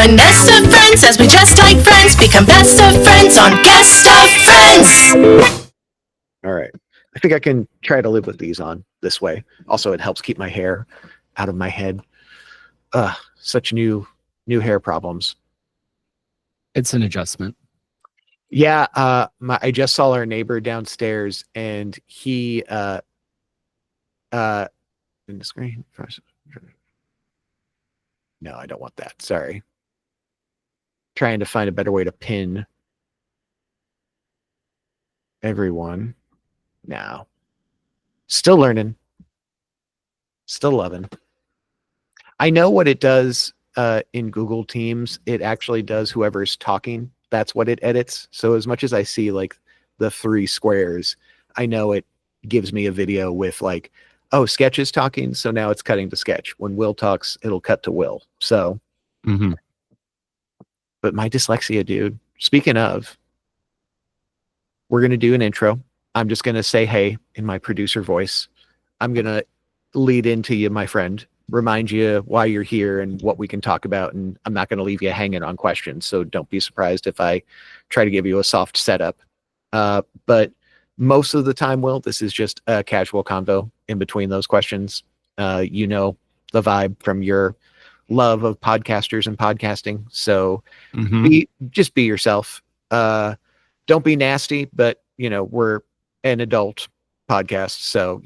join Best of Friends as we just like friends become best of friends on Guest of Friends. All right. I think I can try to live with these on this way. Also, it helps keep my hair out of my head. Such new hair problems. It's an adjustment. Yeah, I just saw our neighbor downstairs, and he in the screen. No, I don't want that. Sorry. Trying to find a better way to pin everyone. Now, still learning, still loving. I know what it does in Google Teams. It actually does whoever's talking. That's what it edits. So as much as I see like the 3 squares, I know it gives me a video with like, oh, Sketkh is talking. So now it's cutting to Sketkh. When Will talks, it'll cut to Will. So, But my dyslexia, dude, speaking of, we're going to do an intro. I'm just going to say, hey, in my producer voice. I'm going to lead into you, my friend, remind you why you're here and what we can talk about. And I'm not going to leave you hanging on questions. So don't be surprised if I try to give you a soft setup. But most of the time, Will, this is just a casual convo in between those questions. You know the vibe from your love of podcasters and podcasting. So just be yourself. Don't be nasty, but we're an adult podcast. So,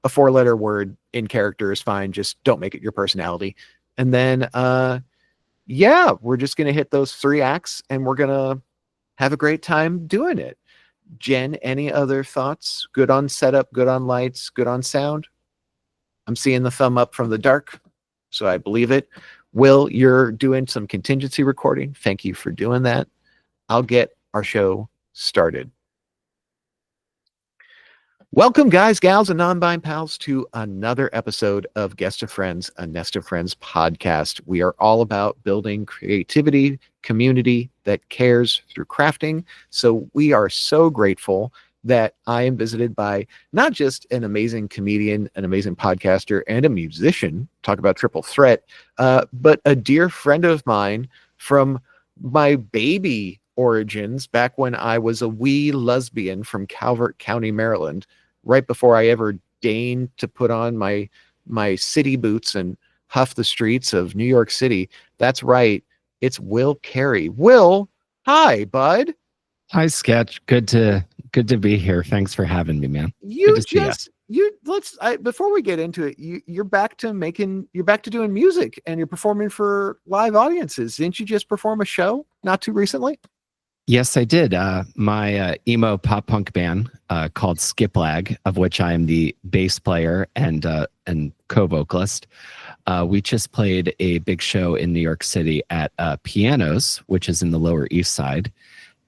a 4-letter word in character is fine. Just don't make it your personality. And then, we're just going to hit those 3 acts and we're going to have a great time doing it. Jen, any other thoughts? Good on setup, good on lights, good on sound? I'm seeing the thumb up from the dark, so I believe it. Will, you're doing some contingency recording. Thank you for doing that. I'll get our show started. Welcome, guys, gals, and non-bind pals, to another episode of Guest of Friends, a Nest of Friends podcast. We are all about building creativity, community that cares through crafting. So we are so grateful that I am visited by not just an amazing comedian, an amazing podcaster, and a musician, talk about triple threat, but a dear friend of mine from my baby origins back when I was a wee Lusbian from Calvert County, Maryland, right before I ever deigned to put on my city boots and huff the streets of New York City. That's right. It's Will Carey. Will, hi, bud. Hi, Sketkh. Good to be here. Thanks for having me, man. Before we get into it, you're back to doing music and you're performing for live audiences. Didn't you just perform a show not too recently? Yes, I did. My emo pop punk band called Sketkh, of which I am the bass player and co-vocalist. We just played a big show in New York City at Pianos, which is in the Lower East Side,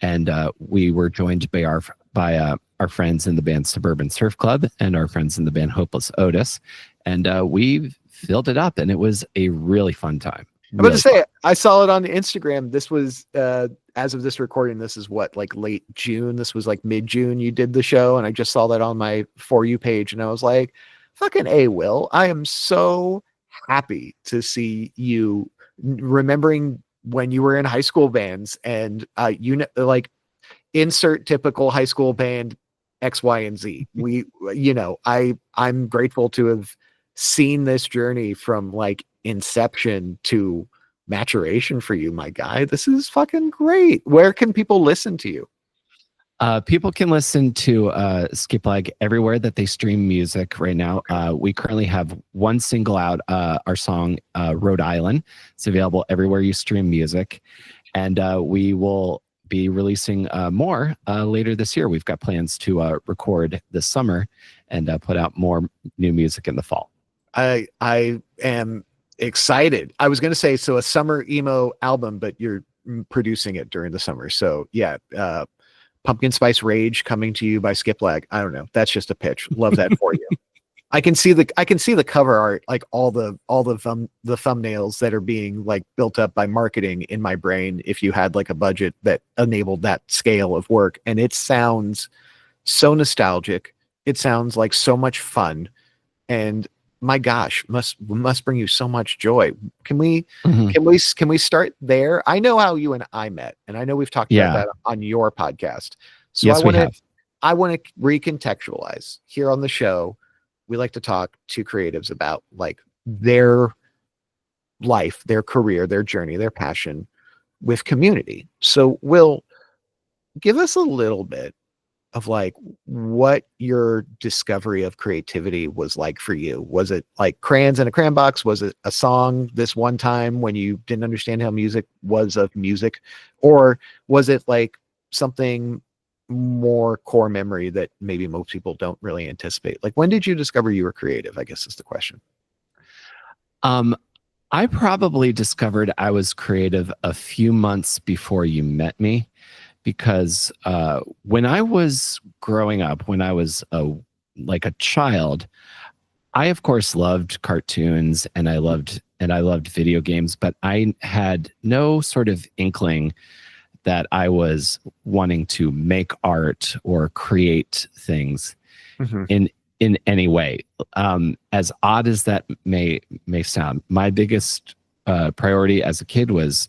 and we were joined by our friends in the band Suburban Surf Club and our friends in the band Hopeless Otis, and we filled it up, and it was a really fun time. I'm about to say, I saw it on Instagram. This was, as of this recording, this is what, like late June? This was like mid-June you did the show, and I just saw that on my For You page, and I was like, fucking A, Will. I am so happy to see you remembering when you were in high school bands, and like, insert typical high school band X, Y, and Z. I'm grateful to have seen this journey from like inception to maturation for you, my guy. This is fucking great. Where can people listen to you? People can listen to Sketkh everywhere that they stream music right now. We currently have one single out, our song Rhode Island. It's available everywhere you stream music, and we will be releasing more later this year. We've got plans to record this summer and put out more new music in the fall. I am excited. I was going to say, so a summer emo album, but you're producing it during the summer. So yeah, Pumpkin Spice Rage coming to you by Sketkh. I don't know. That's just a pitch. Love that for you. I can see the cover art, like all the thumbnails that are being like built up by marketing in my brain. If you had like a budget that enabled that scale of work, and it sounds so nostalgic. It sounds like so much fun. And my gosh, must bring you so much joy. Can we Mhm. can we start there? I know how you and I met, and I know we've talked about that on your podcast. So Yes, we have. I want to recontextualize here on the show. We like to talk to creatives about like their life, their career, their journey, their passion with community. So Will, give us a little bit of like what your discovery of creativity was like for you. Was it like crayons in a crayon box? Was it a song this one time when you didn't understand how music was of music? Or was it like something more core memory that maybe most people don't really anticipate? Like when did you discover you were creative, I guess is the question. I probably discovered I was creative a few months before you met me, because when I was growing up, when I was like a child, I of course loved cartoons and I loved video games, but I had no sort of inkling that I was wanting to make art or create things in any way. As odd as that may sound, my biggest priority as a kid was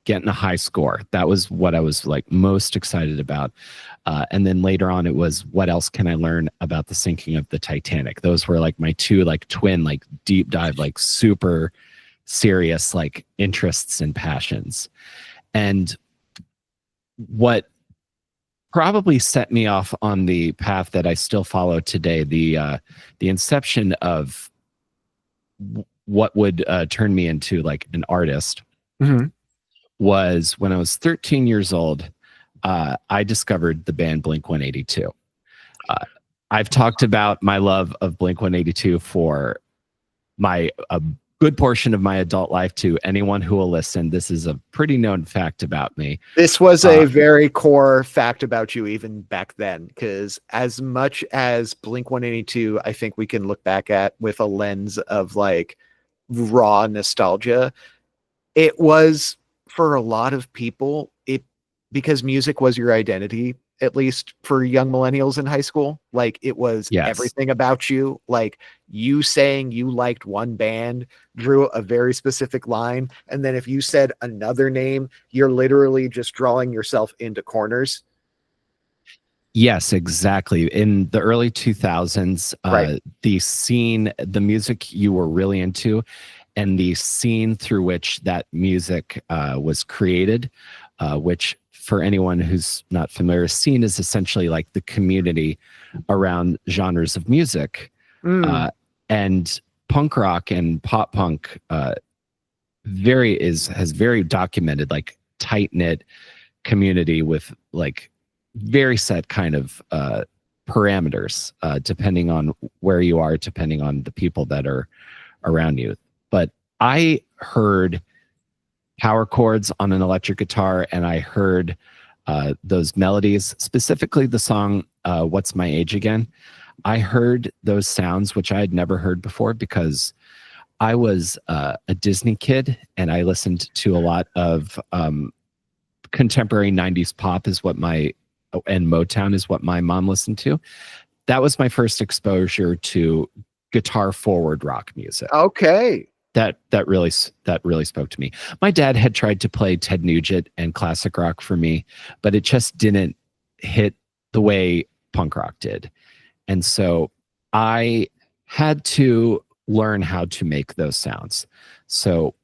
getting a high score. That was what I was like most excited about. And then later on, it was what else can I learn about the sinking of the Titanic? Those were like my two like twin like deep dive like super serious like interests and passions. And what probably set me off on the path that I still follow today, the inception of what would turn me into like an artist, was when I was 13 years old. I discovered the band Blink-182. I've talked about my love of Blink-182 for a good portion of my adult life to anyone who will listen. This is a pretty known fact about me. This was a very core fact about you even back then, because as much as Blink-182, I think we can look back at with a lens of like raw nostalgia, it was for a lot of people, because music was your identity, at least for young millennials in high school. Like it was everything about you. Like you saying you liked one band drew a very specific line. And then if you said another name, you're literally just drawing yourself into corners. Yes, exactly. In the early 2000s, the scene, the music you were really into, and the scene through which that music was created, which for anyone who's not familiar, scene is essentially like the community around genres of music. And punk rock and pop punk has very documented, like tight-knit community with like very set kind of parameters, depending on where you are, depending on the people that are around you. But I heard power chords on an electric guitar, and I heard those melodies, specifically the song What's My Age Again. I heard those sounds, which I had never heard before, because I was a Disney kid and I listened to a lot of contemporary 90s pop and Motown is what my mom listened to. That was my first exposure to guitar forward rock music. Okay. That really spoke to me. My dad had tried to play Ted Nugent and classic rock for me, but it just didn't hit the way punk rock did. And so I had to learn how to make those sounds. So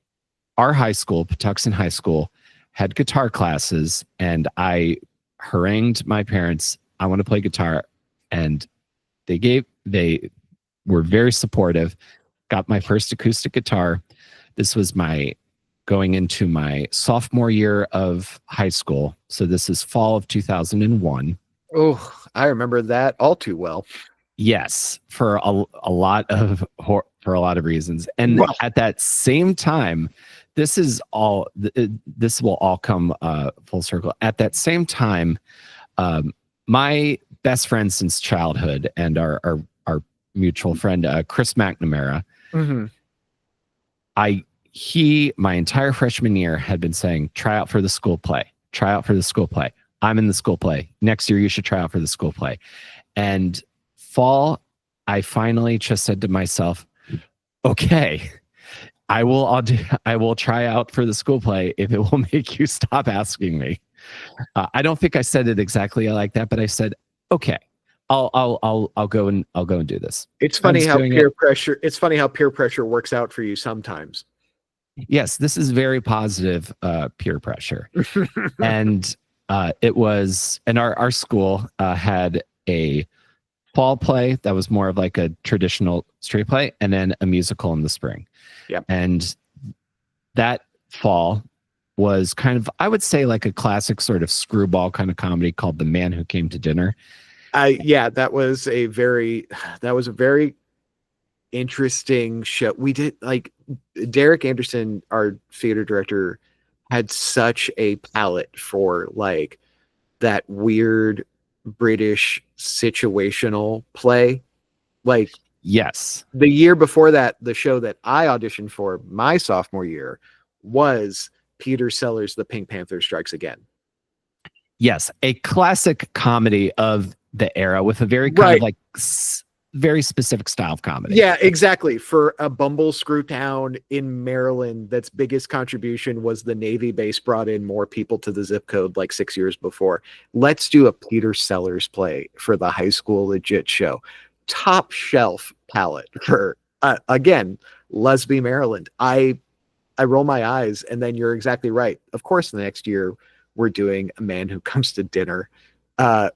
our high school, Patuxent High School, had guitar classes, and I harangued my parents, I want to play guitar. And they were very supportive. Got my first acoustic guitar. This was going into my sophomore year of high school. So this is fall of 2001. Oh, I remember that all too well. Yes, for a lot of reasons. And at that same time, this will all come full circle. At that same time, my best friend since childhood and our mutual friend, Chris McNamara, my entire freshman year had been saying, try out for the school play. I'm in the school play. Next year, you should try out for the school play. And fall, I finally just said to myself, okay, I will try out for the school play if it will make you stop asking me. I don't think I said it exactly like that, but I said, okay, I'll go and do this. It's funny how peer pressure. It's funny how peer pressure works out for you sometimes. Yes, this is very positive peer pressure, and it was. And our school had a fall play that was more of like a traditional street play, and then a musical in the spring. Yep. And that fall was kind of, I would say, like a classic sort of screwball kind of comedy called The Man Who Came to Dinner. That was a very interesting show. We did, like, Derek Anderson, our theater director, had such a palette for like that weird British situational play. Like, yes, the year before that, the show that I auditioned for my sophomore year was Peter Sellers' The Pink Panther Strikes Again. Yes, a classic comedy of the era with a very kind of like very specific style of comedy. Yeah, exactly. For a bumble screw town in Maryland, that's biggest contribution was the Navy base brought in more people to the zip code like 6 years before. Let's do a Peter Sellers play for the high school legit show. Top shelf palette for again, Lusby, Maryland. I roll my eyes, and then you're exactly right. Of course, the next year we're doing A Man Who Comes to Dinner, a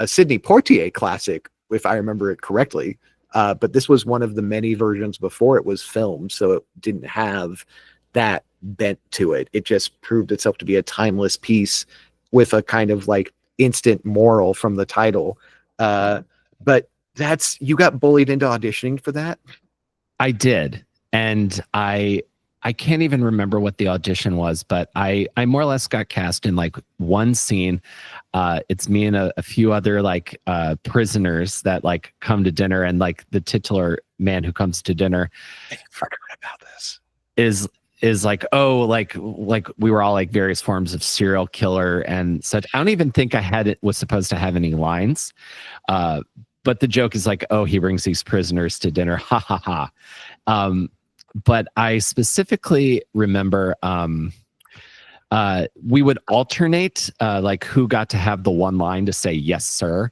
Sidney Poitier classic, if I remember it correctly. But this was one of the many versions before it was filmed, so it didn't have that bent to it. It just proved itself to be a timeless piece with a kind of like instant moral from the title. But you got bullied into auditioning for that? I did. And I can't even remember what the audition was, but I more or less got cast in like one scene. It's me and a few other like prisoners that like come to dinner, and like the titular Man Who Comes to Dinner. I forgot about this. Is like, oh, like we were all like various forms of serial killer and such. I don't even think was supposed to have any lines. But the joke is like, oh, he brings these prisoners to dinner. Ha ha ha. But I specifically remember we would alternate like who got to have the one line to say yes sir,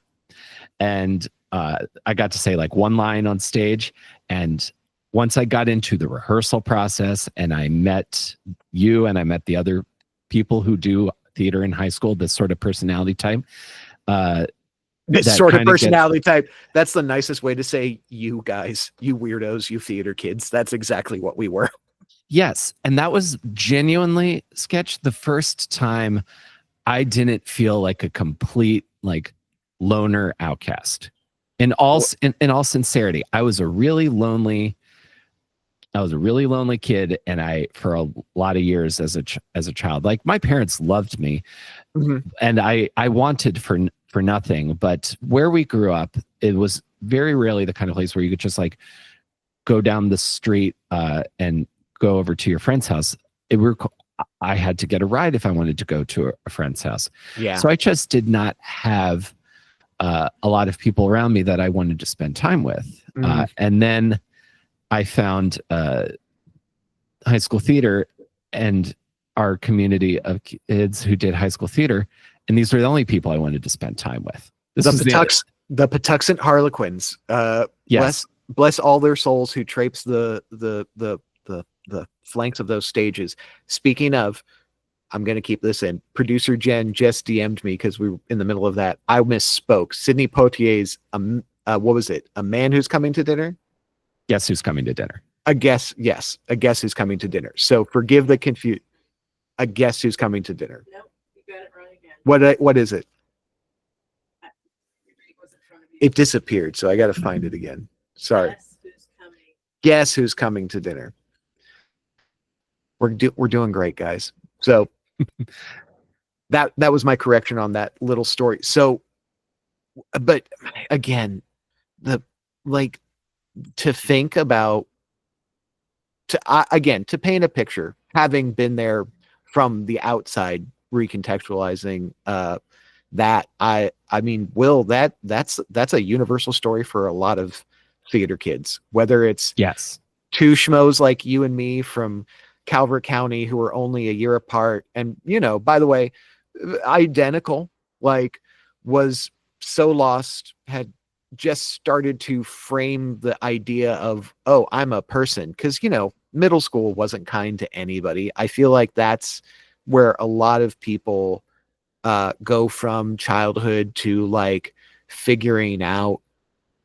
and I got to say like one line on stage. And once I got into the rehearsal process and I met you and I met the other people who do theater in high school, this sort of personality type, this sort of personality type. That's the nicest way to say you guys, you weirdos, you theater kids. That's exactly what we were. Yes. And that was genuinely, Sketkh, the first time I didn't feel like a complete like loner outcast. In all sincerity, I was a really lonely kid, and for a lot of years as a child, like my parents loved me, and I wanted for nothing. But where we grew up, it was very rarely the kind of place where you could just like go down the street and go over to your friend's house. I had to get a ride if I wanted to go to a friend's house. Yeah. So I just did not have a lot of people around me that I wanted to spend time with. And then I found high school theater and our community of kids who did high school theater, and these were the only people I wanted to spend time with. The Patuxent Harlequins. Yes. Bless all their souls who traipse the flanks of those stages. Speaking of, I'm going to keep this in. Producer Jen just DM'd me because we were in the middle of that. I misspoke. Sidney Poitier's, what was it? A Man Who's Coming to Dinner? Guess Who's Coming to Dinner? Yes. A Guess Who's Coming to Dinner. So forgive the confusion. A Guess Who's Coming to Dinner. Nope, you got it wrong again. What is it? It disappeared, so I got to find it again. Sorry. Guess Who's Coming to Dinner. We're doing great, guys. So that was my correction on that little story. So, but again, to think about, to paint a picture, having been there from the outside, recontextualizing that, I mean, Will, that's a universal story for a lot of theater kids, whether it's two schmoes like you and me from Calvert County who were only a year apart. And, you know, by the way, identical, like was so lost, had just started to frame the idea of, oh, I'm a person. Cause, you know, middle school wasn't kind to anybody. I feel like that's where a lot of people go from childhood to like figuring out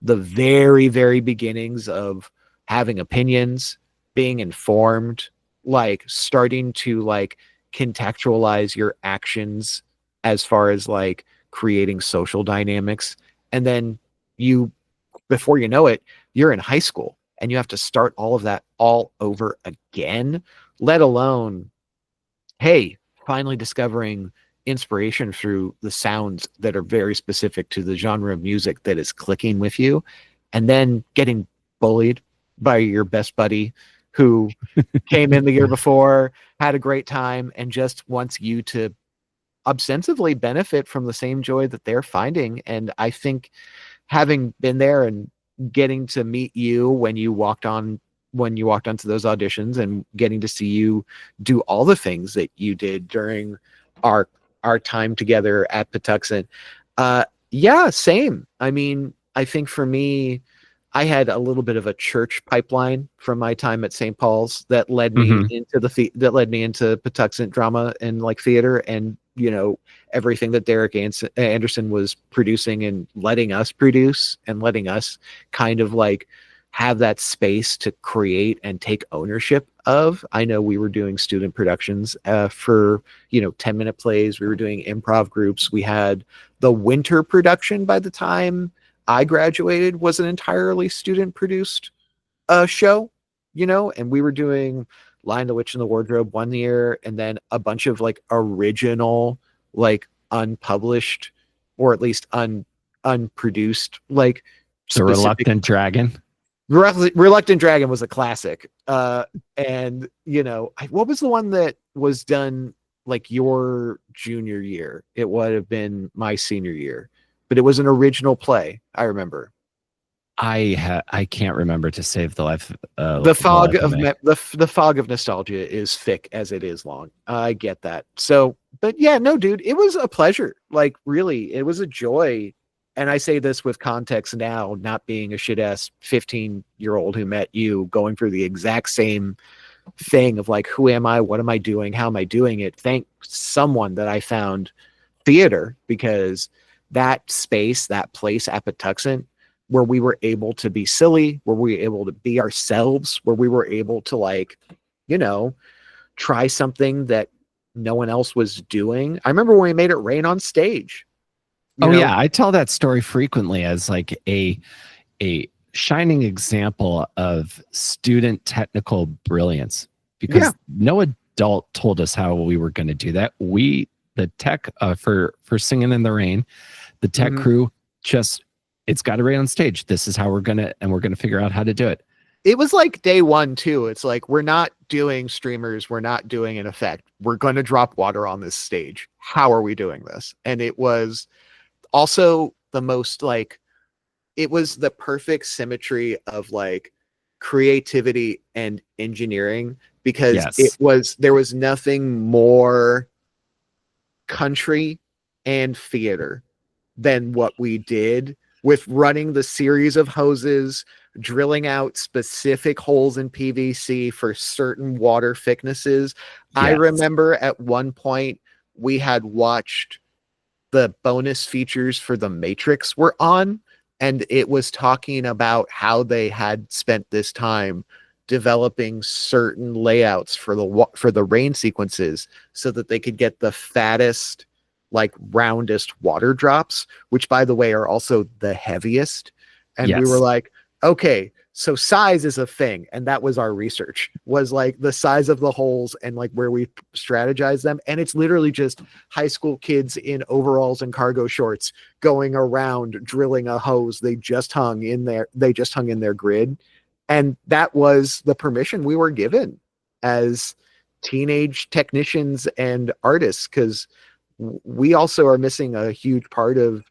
the very, very beginnings of having opinions, being informed, like starting to like contextualize your actions as far as like creating social dynamics. And then you, before you know it, you're in high school and you have to start all of that all over again, let alone, hey, finally discovering inspiration through the sounds that are very specific to the genre of music that is clicking with you, and then getting bullied by your best buddy who came in the year before, had a great time, and just wants you to ostensibly benefit from the same joy that they're finding. And I think having been there and getting to meet you when you walked onto those auditions and getting to see you do all the things that you did during our time together at Patuxent. Yeah, same. I mean, I think for me, I had a little bit of a church pipeline from my time at St. Paul's that led me into Patuxent drama and like theater, and you know, everything that Derek Anderson was producing and letting us produce and letting us kind of like have that space to create and take ownership of. I know we were doing student productions for, you know, 10-minute plays. We were doing improv groups. We had the winter production by the time I graduated was an entirely student produced show, you know, and we were doing Lion, the Witch, and the Wardrobe one year, and then a bunch of like original, like unpublished or at least unproduced, like The Reluctant Dragon. Reluctant Dragon was a classic. And you know, what was the one that was done like your junior year? It would have been my senior year, but it was an original play. I remember. I can't remember to save the life. The fog of nostalgia is thick as it is long. I get that. So, but yeah, no, dude, it was a pleasure. Like, really, it was a joy. And I say this with context now, not being a shit ass 15-year-old who met you, going through the exact same thing of like, who am I? What am I doing? How am I doing it? Thank someone that I found theater, because that space, that place at Patuxent, where we were able to be silly, where we were able to be ourselves, where we were able to like, you know, try something that no one else was doing. I remember when we made it rain on stage. You know? Yeah, I tell that story frequently as like a shining example of student technical brilliance, because no adult told us how we were going to do that. The tech for Singing in the Rain, the tech crew just, it's got to rain on stage. This is how we're gonna figure out how to do it. It was like day one too. It's like, we're not doing streamers, we're not doing an effect. We're going to drop water on this stage. How are we doing this? And it was also the most like, it was the perfect symmetry of like creativity and engineering, because there was nothing more country and theater than what we did with running the series of hoses, drilling out specific holes in PVC for certain water thicknesses. Yes. I remember at one point we had watched the bonus features for The Matrix were on, and it was talking about how they had spent this time developing certain layouts for the rain sequences so that they could get the fattest, like roundest water drops, which by the way are also the heaviest. And we were like, okay, so size is a thing. And that was our research, was like the size of the holes and like where we strategize them. And it's literally just high school kids in overalls and cargo shorts going around drilling a hose they just hung in their grid. And that was the permission we were given as teenage technicians and artists, because we also are missing a huge part of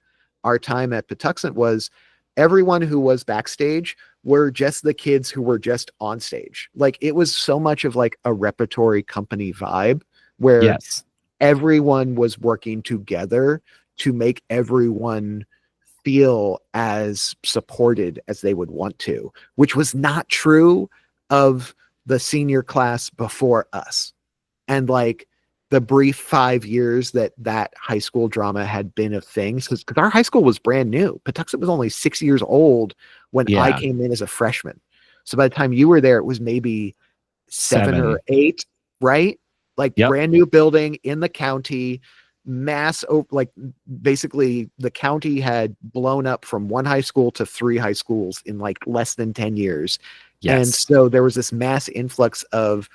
our time at Patuxent was everyone who was backstage were just the kids who were just on stage. Like it was so much of like a repertory company vibe where Yes. everyone was working together to make everyone feel as supported as they would want to, which was not true of the senior class before us. And like the brief 5 years that high school drama had been a thing, because our high school was brand new. Patuxent was only 6 years old when I came in as a freshman. So by the time you were there, it was maybe seven or eight, right? Like brand new building in the county, like basically the county had blown up from one high school to 3 high schools in like less than 10 years. Yes. And so there was this mass influx of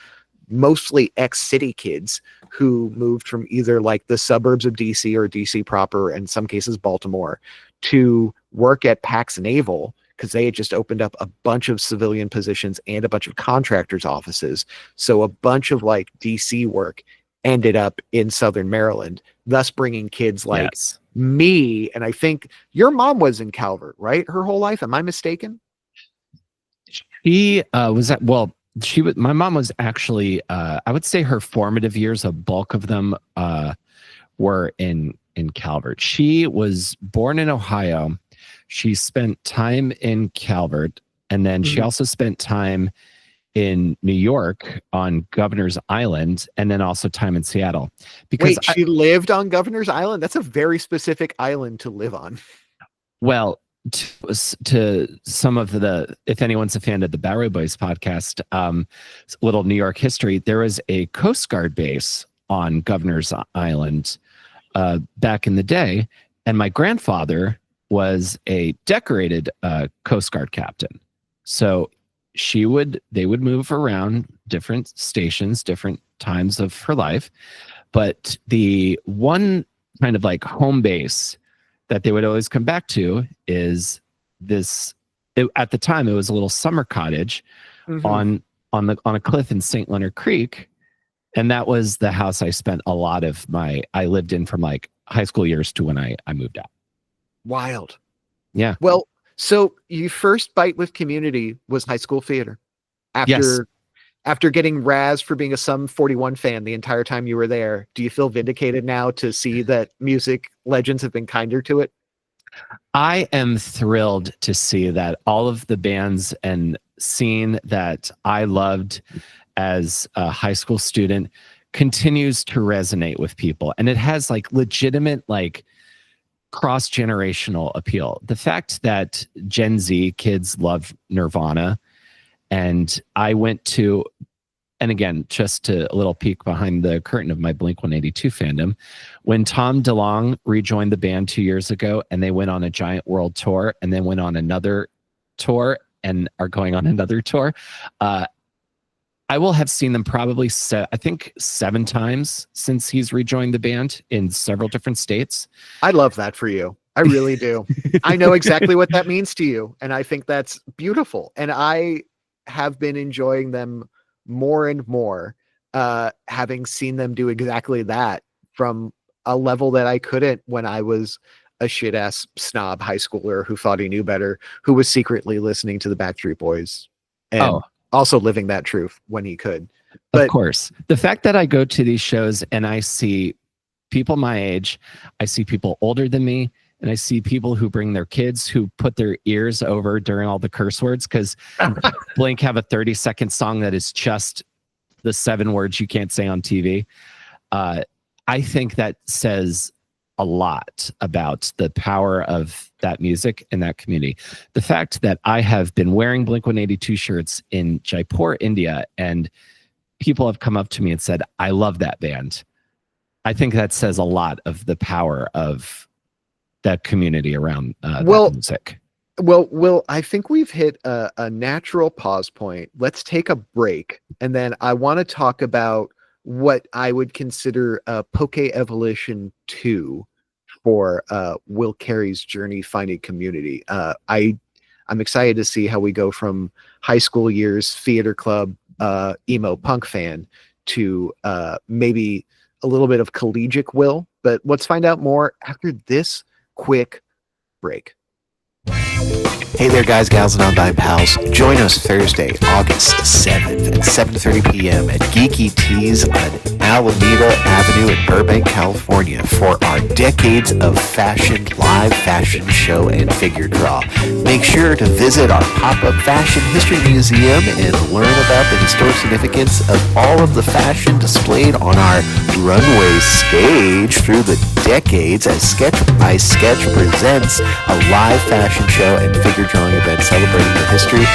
mostly ex-city kids who moved from either like the suburbs of DC or DC proper, in some cases Baltimore, to work at Pax Naval because they had just opened up a bunch of civilian positions and a bunch of contractors' offices. So a bunch of like DC work ended up in Southern Maryland, thus bringing kids like me. And I think your mom was in Calvert, right? Her whole life. Am I mistaken? She was at, well, she was, my mom was actually, I would say her formative years, a bulk of them were in Calvert. She was born in Ohio. She spent time in Calvert, and then she also spent time in New York on Governor's Island, and then also time in Seattle. Because wait, she lived on Governor's Island? That's a very specific island to live on. Well, to some of the, if anyone's a fan of the Bowery Boys podcast, little New York history, there was a Coast Guard base on Governor's Island back in the day, and my grandfather was a decorated Coast Guard captain. So they would move around different stations, different times of her life. But the one kind of like home base that they would always come back to is this, at the time, it was a little summer cottage on a cliff in St. Leonard Creek. And that was the house I spent a lot of I lived in from like high school years to when I moved out. Wild. Yeah. Well, so your first bite with Community was high school theater. After getting razzed for being a Sum 41 fan the entire time you were there, do you feel vindicated now to see that music legends have been kinder to it? I am thrilled to see that all of the bands and scene that I loved as a high school student continues to resonate with people. And it has like legitimate, like cross-generational appeal. The fact that Gen Z kids love Nirvana, and I went to, and again, just a little peek behind the curtain of my Blink-182 fandom, when Tom DeLonge rejoined the band 2 years ago, and they went on a giant world tour, and then went on another tour, and are going on another tour, I will have seen them probably, I think 7 times since he's rejoined the band in several different states. I love that for you. I really do. I know exactly what that means to you. And I think that's beautiful. And I have been enjoying them more and more, having seen them do exactly that from a level that I couldn't when I was a shit ass snob high schooler who thought he knew better, who was secretly listening to the Backstreet Boys and also living that truth when he could. But, of course, the fact that I go to these shows and I see people my age, I see people older than me, and I see people who bring their kids who put their ears over during all the curse words, because Blink have a 30-second song that is just the 7 words you can't say on TV. I think that says a lot about the power of that music and that community. The fact that I have been wearing Blink-182 shirts in Jaipur, India, and people have come up to me and said, I love that band. I think that says a lot of the power of that community around that music. Well, Will, I think we've hit a natural pause point. Let's take a break. And then I want to talk about what I would consider Poke Evolution 2 for Will Carey's journey finding community. I'm excited to see how we go from high school years theater club emo punk fan to maybe a little bit of collegiate Will. But let's find out more after this quick break. Hey there, guys, gals, and non-dime pals. Join us Thursday, August 7th at 7:30 p.m. at Geeky Teas on Alameda Avenue in Burbank, California for our Decades of Fashion live fashion show and figure draw. Make sure to visit our pop-up fashion history museum and learn about the historic significance of all of the fashion displayed on our runway stage through the decades as Sketkh by Sketkh presents a live fashion show and figure drawing event celebrating the history of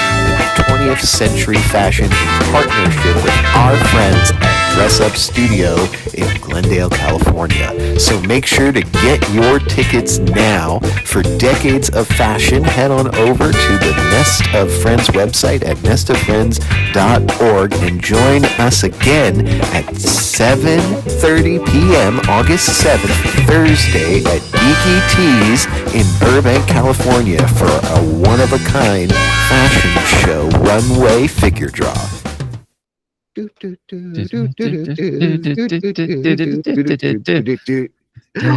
20th century fashion in partnership with our friends at Dress Up Studio in Glendale, California. So make sure to get your tickets now for Decades of Fashion. Head on over to the Nest of Friends website at nestoffriends.org and join us again at 7:30 p.m. August 7th, Thursday at Geeky Teas in Burbank, California for a one-of-a-kind fashion show runway figure draw.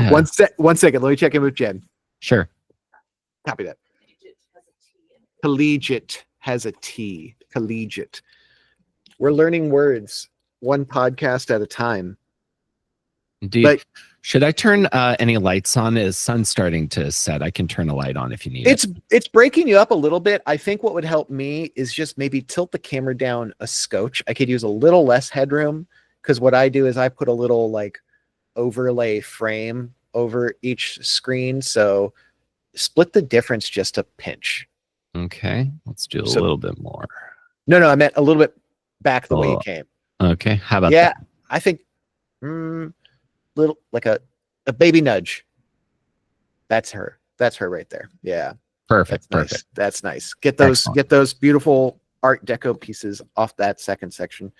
One second. Let me check in with Jen. Sure. Copy that. Collegiate has a T. Collegiate. We're learning words one podcast at a time. Should I turn any lights on? Is sun starting to set? I can turn a light on if you need it. It's breaking you up a little bit. I think what would help me is just maybe tilt the camera down a scotch. I could use a little less headroom because what I do is I put a little like overlay frame over each screen. So split the difference just a pinch. Okay, let's do a little bit more. No, I meant a little bit back the way it came. Okay, how about that? that? I think little like a baby nudge. That's her right there. Yeah, Perfect. That's nice. Get those beautiful art deco pieces off that second section.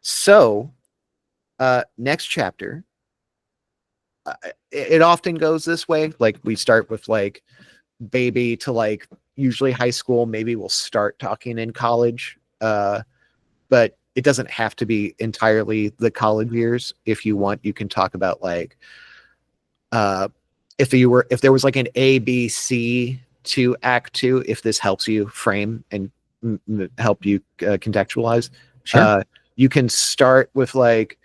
So next chapter, it often goes this way. Like we start with like baby to like usually high school. Maybe we'll start talking in college, but it doesn't have to be entirely the college years. If you want, you can talk about like if there was like an A, B, C to Act 2, if this helps you frame and help you contextualize. Sure. You can start with like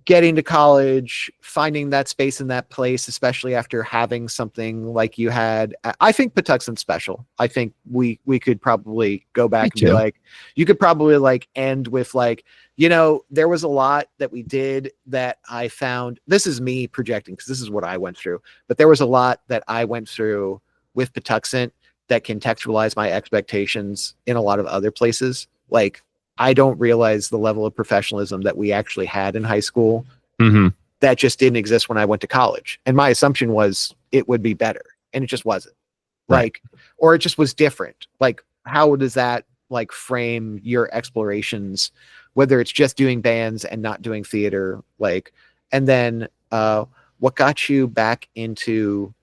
getting to college, finding that space in that place, especially after having something like you had. I think Patuxent's special. I think we could probably go back and be like, you could probably like end with like, there was a lot that we did that I found. This is me projecting because this is what I went through, but there was a lot that I went through with Patuxent that contextualized my expectations in a lot of other places. Like, I don't realize the level of professionalism that we actually had in high school that just didn't exist when I went to college. And my assumption was it would be better. And it just wasn't. Right. Or it just was different. Like, how does that like frame your explorations, whether it's just doing bands and not doing theater? Like, and then what got you back into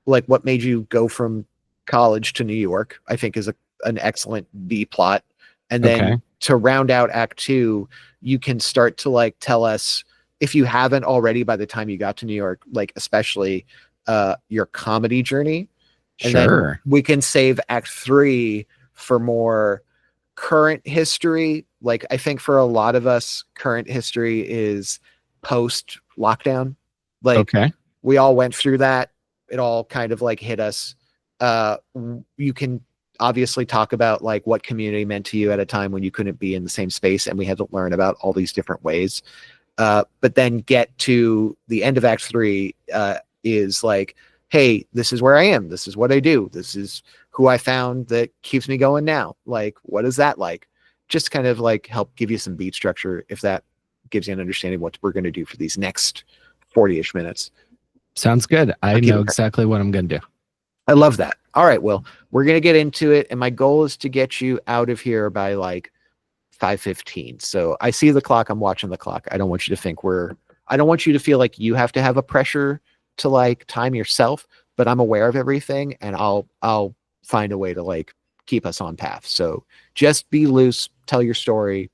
like what made you go from college to New York, I think is an excellent B plot. And then to round out Act 2, you can start to like tell us, if you haven't already by the time you got to New York, like especially your comedy journey. And then we can save Act 3 for more current history. Like I think for a lot of us, current history is post lockdown. Like we all went through that. It all kind of like hit us. You can obviously talk about like what community meant to you at a time when you couldn't be in the same space and we had to learn about all these different ways. But then get to the end of Act 3 is like, hey, this is where I am. This is what I do. This is who I found that keeps me going now. Like, what is that like? Just kind of like help give you some beat structure if that gives you an understanding of what we're going to do for these next 40-ish minutes. Sounds good. I know exactly what I'm going to do. I love that. All right, well, we're going to get into it. And my goal is to get you out of here by like 5:15. So I see the clock. I'm watching the clock. I don't want you to think I don't want you to feel like you have to have a pressure to like time yourself, but I'm aware of everything and I'll find a way to like keep us on path. So just be loose, tell your story,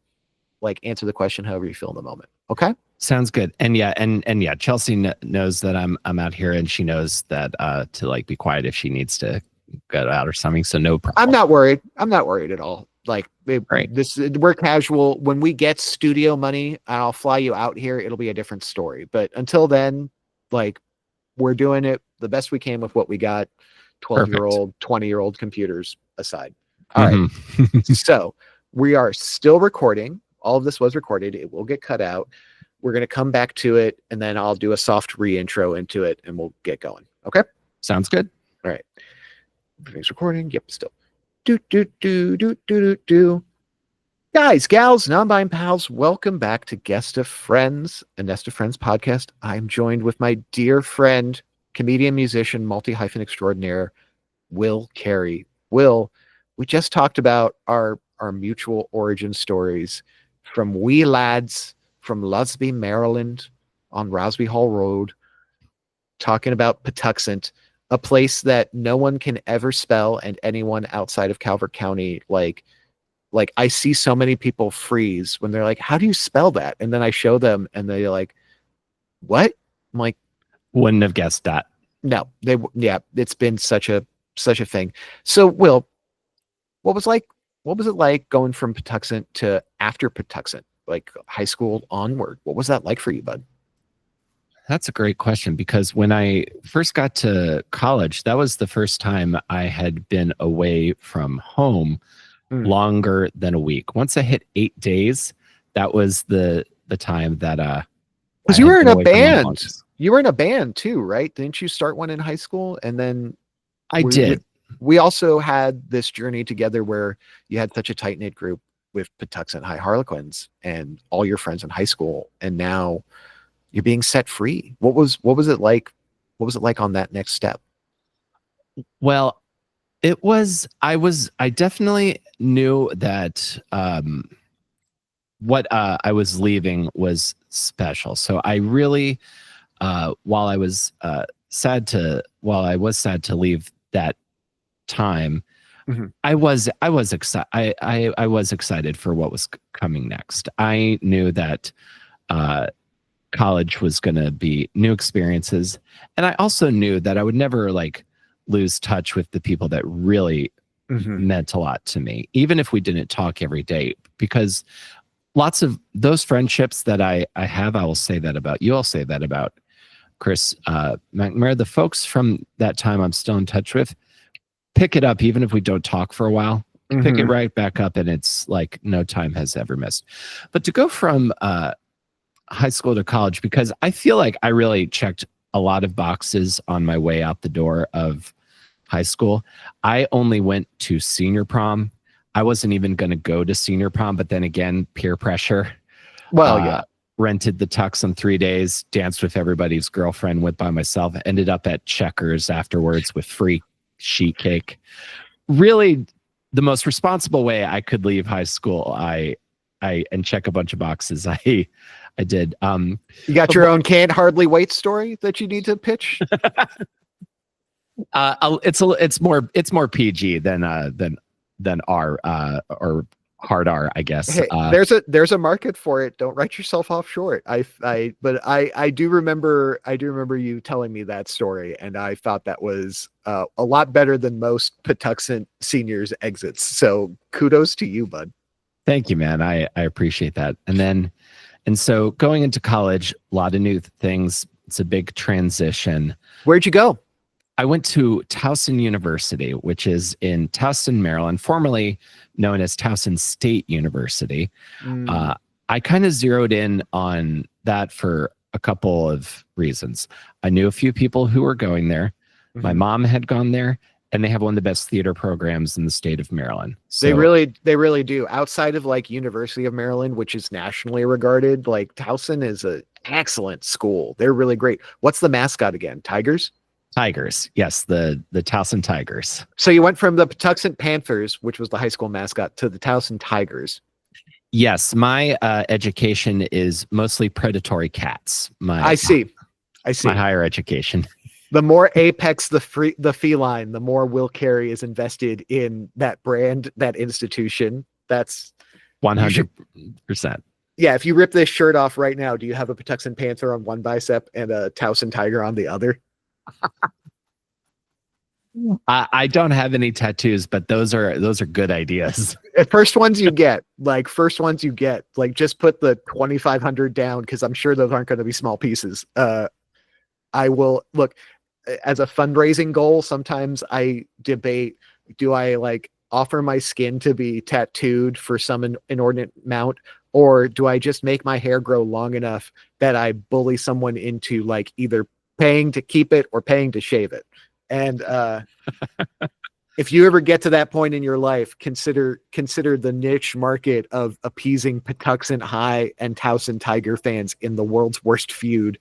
like answer the question however you feel in the moment. Okay? Sounds good. And yeah, Chelsea knows that I'm out here, and she knows that to like be quiet if she needs to got out or something. So no problem. I'm not worried. I'm not worried at all. Like Right. we're casual. When we get studio money, I'll fly you out here. It'll be a different story. But until then, like we're doing it the best we can with what we got. 12-year-old, 20-year-old computers aside. All right. So we are still recording. All of this was recorded. It will get cut out. We're going to come back to it, and then I'll do a soft re-intro into it, and we'll get going. Okay? Sounds good. All right. Everything's recording. Yep, still. Do. Guys, gals, non-binary pals, welcome back to Guest of Friends, a Nest of Friends podcast. I'm joined with my dear friend, comedian, musician, multi-hyphen extraordinaire, Will Carey. Will, we just talked about our mutual origin stories from wee lads from Lusby, Maryland, on Rosby Hall Road, talking about Patuxent, a place that no one can ever spell, and anyone outside of Calvert County, like I see so many people freeze when they're like, how do you spell that? And then I show them and they're like, what? I'm like, wouldn't have guessed that. No, it's been such a thing. So Will, what was it like going from Patuxent to after Patuxent, like high school onward? What was that like for you, bud? That's a great question, because when I first got to college, that was the first time I had been away from home longer than a week. Once I hit 8 days, that was the time that because you were in a band. You were in a band too, right? Didn't you start one in high school? And then I did. We also had this journey together where you had such a tight knit group with Patuxent High Harlequins and all your friends in high school, and now you're being set free. What was it like? What was it like on that next step? Well, I definitely knew that what I was leaving was special. So I really, while I was sad to leave that time, I was excited. I was excited for what was coming next. I knew that college was going to be new experiences, and I also knew that I would never lose touch with the people that really meant a lot to me, even if we didn't talk every day, because lots of those friendships that I have, I will say that about you. I'll say that about Chris McNamara. The folks from that time I'm still in touch with, pick it up, even if we don't talk for a while, pick it right back up, and it's like no time has ever missed. But to go from high school to college, because I feel like I really checked a lot of boxes on my way out the door of high school. I only went to senior prom. I wasn't even going to go to senior prom, but then again, peer pressure. Well, rented the tux in 3 days, danced with everybody's girlfriend, went by myself, ended up at Checkers afterwards with free sheet cake. Really, the most responsible way I could leave high school, and check a bunch of boxes. I did. You got your own can't hardly wait story that you need to pitch? It's more PG than R or hard R, I guess. Hey, there's a market for it. Don't write yourself off short. But I do remember you telling me that story, and I thought that was a lot better than most Patuxent seniors exits. So kudos to you, bud. Thank you, man. I appreciate that. And so going into college, a lot of new things. It's a big transition. Where'd you go? I went to Towson University, which is in Towson, Maryland, formerly known as Towson State University. I kind of zeroed in on that for a couple of reasons. I knew a few people who were going there. My mom had gone there, and they have one of the best theater programs in the state of Maryland. So, they really do. Outside of University of Maryland, which is nationally regarded, Towson is an excellent school. They're really great. What's the mascot again? Tigers? Tigers. Yes, the Towson Tigers. So you went from the Patuxent Panthers, which was the high school mascot, to the Towson Tigers. Yes, my education is mostly predatory cats. I see. My higher education. The more apex the feline, the more Will Carey is invested in that brand, that institution. That's 100%. Yeah, if you rip this shirt off right now, do you have a Patuxent Panther on one bicep and a Towson Tiger on the other? I don't have any tattoos, but those are good ideas. First ones you get, like just put the 2,500 down because I'm sure those aren't going to be small pieces. I will look as a fundraising goal. Sometimes I debate: do I like offer my skin to be tattooed for some inordinate amount, or do I just make my hair grow long enough that I bully someone into like either paying to keep it or paying to shave it? And if you ever get to that point in your life, consider the niche market of appeasing Patuxent High and Towson Tiger fans in the world's worst feud.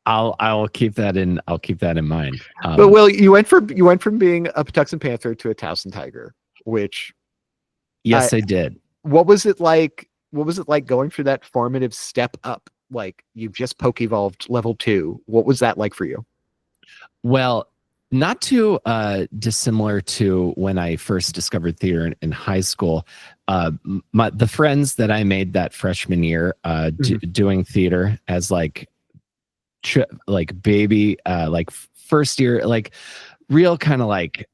I'll keep that in mind. But Will, you went from being a Patuxent Panther to a Towson Tiger, which yes, I did. What was it like? What was it like going through that formative step up? Like you've just poke evolved level 2. What was that like for you? Well, not too dissimilar to when I first discovered theater in high school. The friends that I made that freshman year doing theater as like baby, like first year, like real kind of like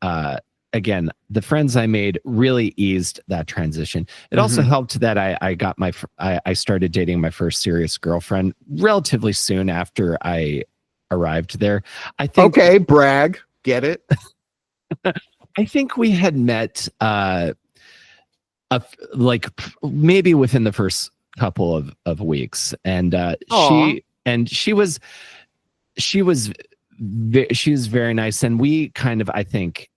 again, the friends I made really eased that transition. It also helped that I started dating my first serious girlfriend relatively soon after I arrived there. I think. Okay, brag. Get it? I think we had met maybe within the first couple of weeks, and she was very nice, and we kind of, I think,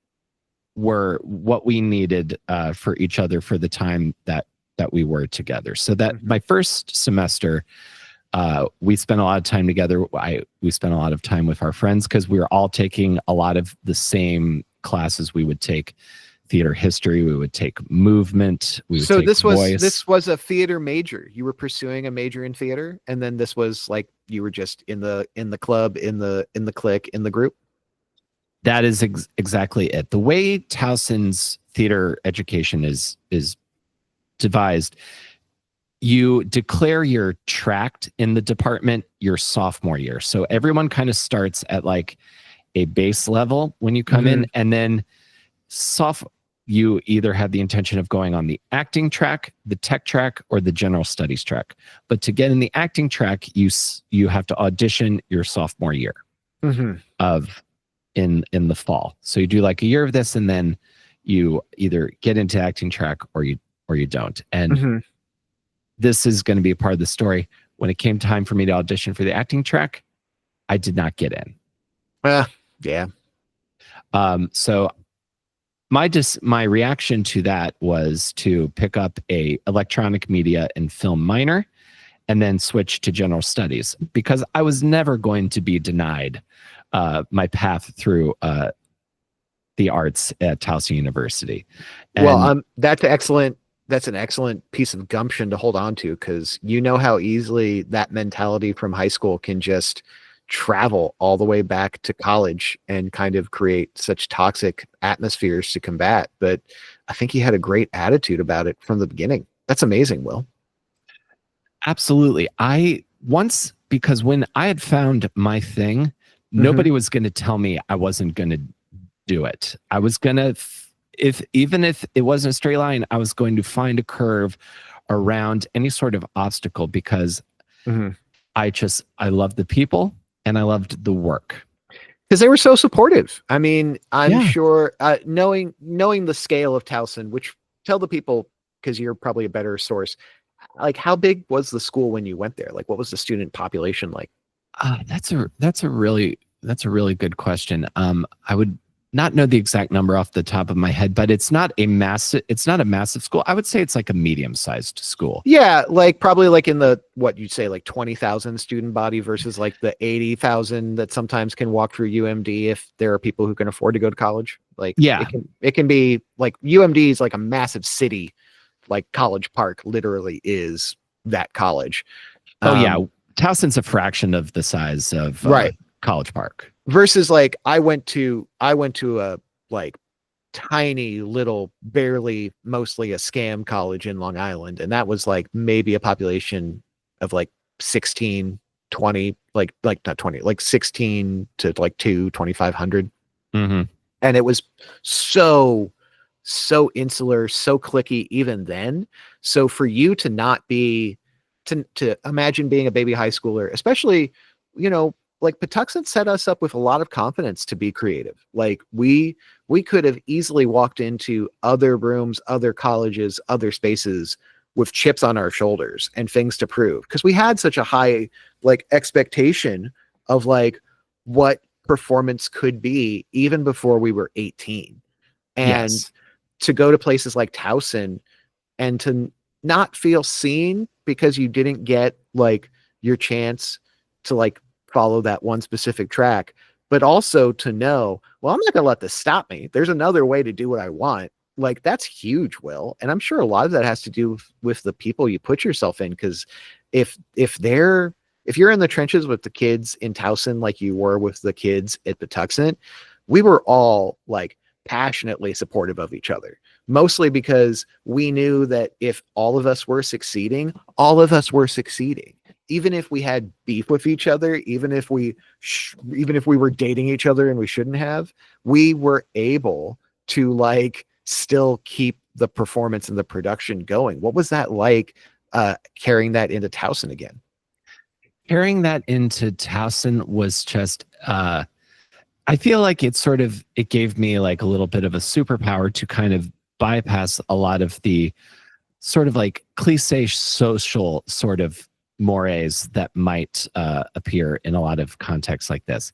were what we needed for each other for the time that we were together. So that my first semester, we spent a lot of time together. We spent a lot of time with our friends because we were all taking a lot of the same classes. We would take theater history. We would take movement. So this was a theater major. You were pursuing a major in theater, and then this was like you were just in the club, in the clique, in the group. That is exactly it. The way Towson's theater education is devised, you declare your tract in the department your sophomore year. So everyone kind of starts at like a base level when you come in, and then you either have the intention of going on the acting track, the tech track, or the general studies track. But to get in the acting track, you have to audition your sophomore year in the fall. So you do like a year of this, and then you either get into acting track or you don't. And this is going to be a part of the story. When it came time for me to audition for the acting track, I did not get in. Yeah. So my reaction to that was to pick up a electronic media and film minor and then switch to general studies, because I was never going to be denied my path through the arts at Towson University. And, that's excellent. That's an excellent piece of gumption to hold on to, because you know how easily that mentality from high school can just travel all the way back to college and kind of create such toxic atmospheres to combat. But I think he had a great attitude about it from the beginning. That's amazing, Will. Absolutely. Because when I had found my thing, nobody was going to tell me I wasn't going to do it. I was going to, even if it wasn't a straight line, I was going to find a curve around any sort of obstacle, because I loved the people and I loved the work. Because they were so supportive. I mean, I'm sure knowing the scale of Towson, which tell the people, because you're probably a better source, like how big was the school when you went there? Like what was the student population like? That's a really good question. I would not know the exact number off the top of my head, but it's not a massive school. I would say it's like a medium-sized school. Yeah, like probably like in the, what you'd say, like 20,000 student body versus like the 80,000 that sometimes can walk through UMD if there are people who can afford to go to college. Like, yeah, it can be like UMD is like a massive city, like College Park literally is that college. Yeah, Towson's a fraction of the size of College Park. Versus like I went to a like tiny little, barely, mostly a scam college in Long Island, and that was like maybe a population of like 16, 20, like not 20, like 16 to like 2,500. And it was so insular, so cliquey even then. So for you to not be to imagine being a baby high schooler, especially, like Patuxent set us up with a lot of confidence to be creative. Like we could have easily walked into other rooms, other colleges, other spaces with chips on our shoulders and things to prove, because we had such a high like expectation of like what performance could be even before we were 18. And Yes. to go to places like Towson and to not feel seen because you didn't get like your chance to like follow that one specific track, but also to know, well, I'm not going to let this stop me. There's another way to do what I want. Like that's huge, Will. And I'm sure a lot of that has to do with the people you put yourself in. Cause if you're in the trenches with the kids in Towson, like you were with the kids at Patuxent, we were all like passionately supportive of each other, mostly because we knew that if all of us were succeeding, all of us were succeeding. Even if we had beef with each other, even if we were dating each other and we shouldn't have, we were able to like still keep the performance and the production going. What was that like, carrying that into Towson again? Carrying that into Towson was just, I feel like it gave me like a little bit of a superpower to kind of bypass a lot of the sort of like cliche social sort of mores that might appear in a lot of contexts like this.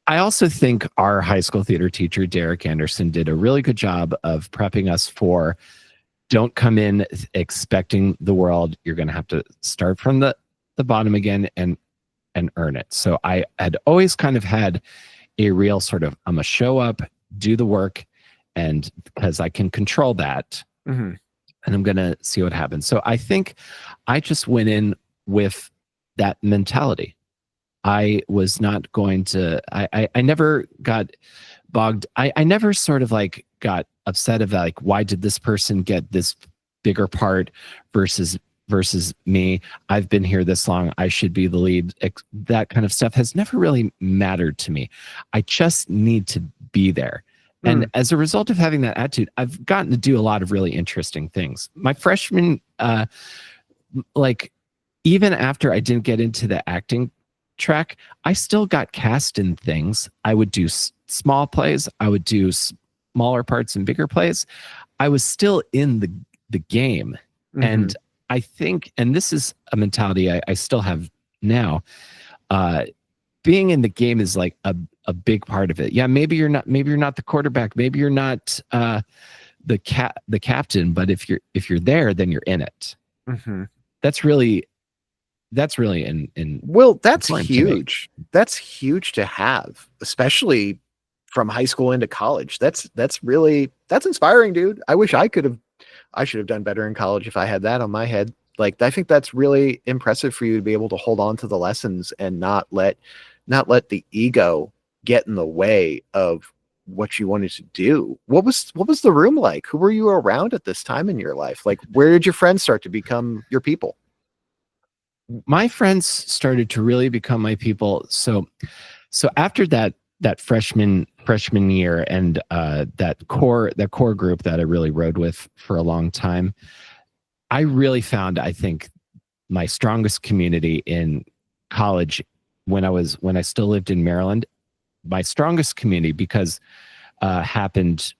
I also think our high school theater teacher, Derek Anderson, did a really good job of prepping us for don't come in expecting the world. You're going to have to start from the bottom again and earn it. So I had always kind of had a real sort of, I'm going to show up, do the work, and because I can control that, and I'm going to see what happens. So I think I just went in with that mentality. I was not going to, I never got bogged. I never sort of like got upset of like, why did this person get this bigger part versus me? I've been here this long, I should be the lead. That kind of stuff has never really mattered to me. I just need to be there. And as a result of having that attitude, I've gotten to do a lot of really interesting things. My freshman, like even after I didn't get into the acting track, I still got cast in things. I would do small plays. I would do smaller parts and bigger plays. I was still in the game. And I think, and this is a mentality I still have now, being in the game is like a big part of it. Yeah, maybe you're not the quarterback, maybe you're not the captain, but if you're there, then you're in it. That's really in Well, that's huge. That's huge to have, especially from high school into college. That's inspiring, dude. I wish I should have done better in college if I had that on my head. Like, I think that's really impressive for you to be able to hold on to the lessons and not let the ego get in the way of what you wanted to do. What was the room like? Who were you around at this time in your life? Like, where did your friends start to become your people? My friends started to really become my people. So after that freshman year and that core group that I really rode with for a long time, I really found, I think, my strongest community in college when I still lived in Maryland. My strongest community, because happened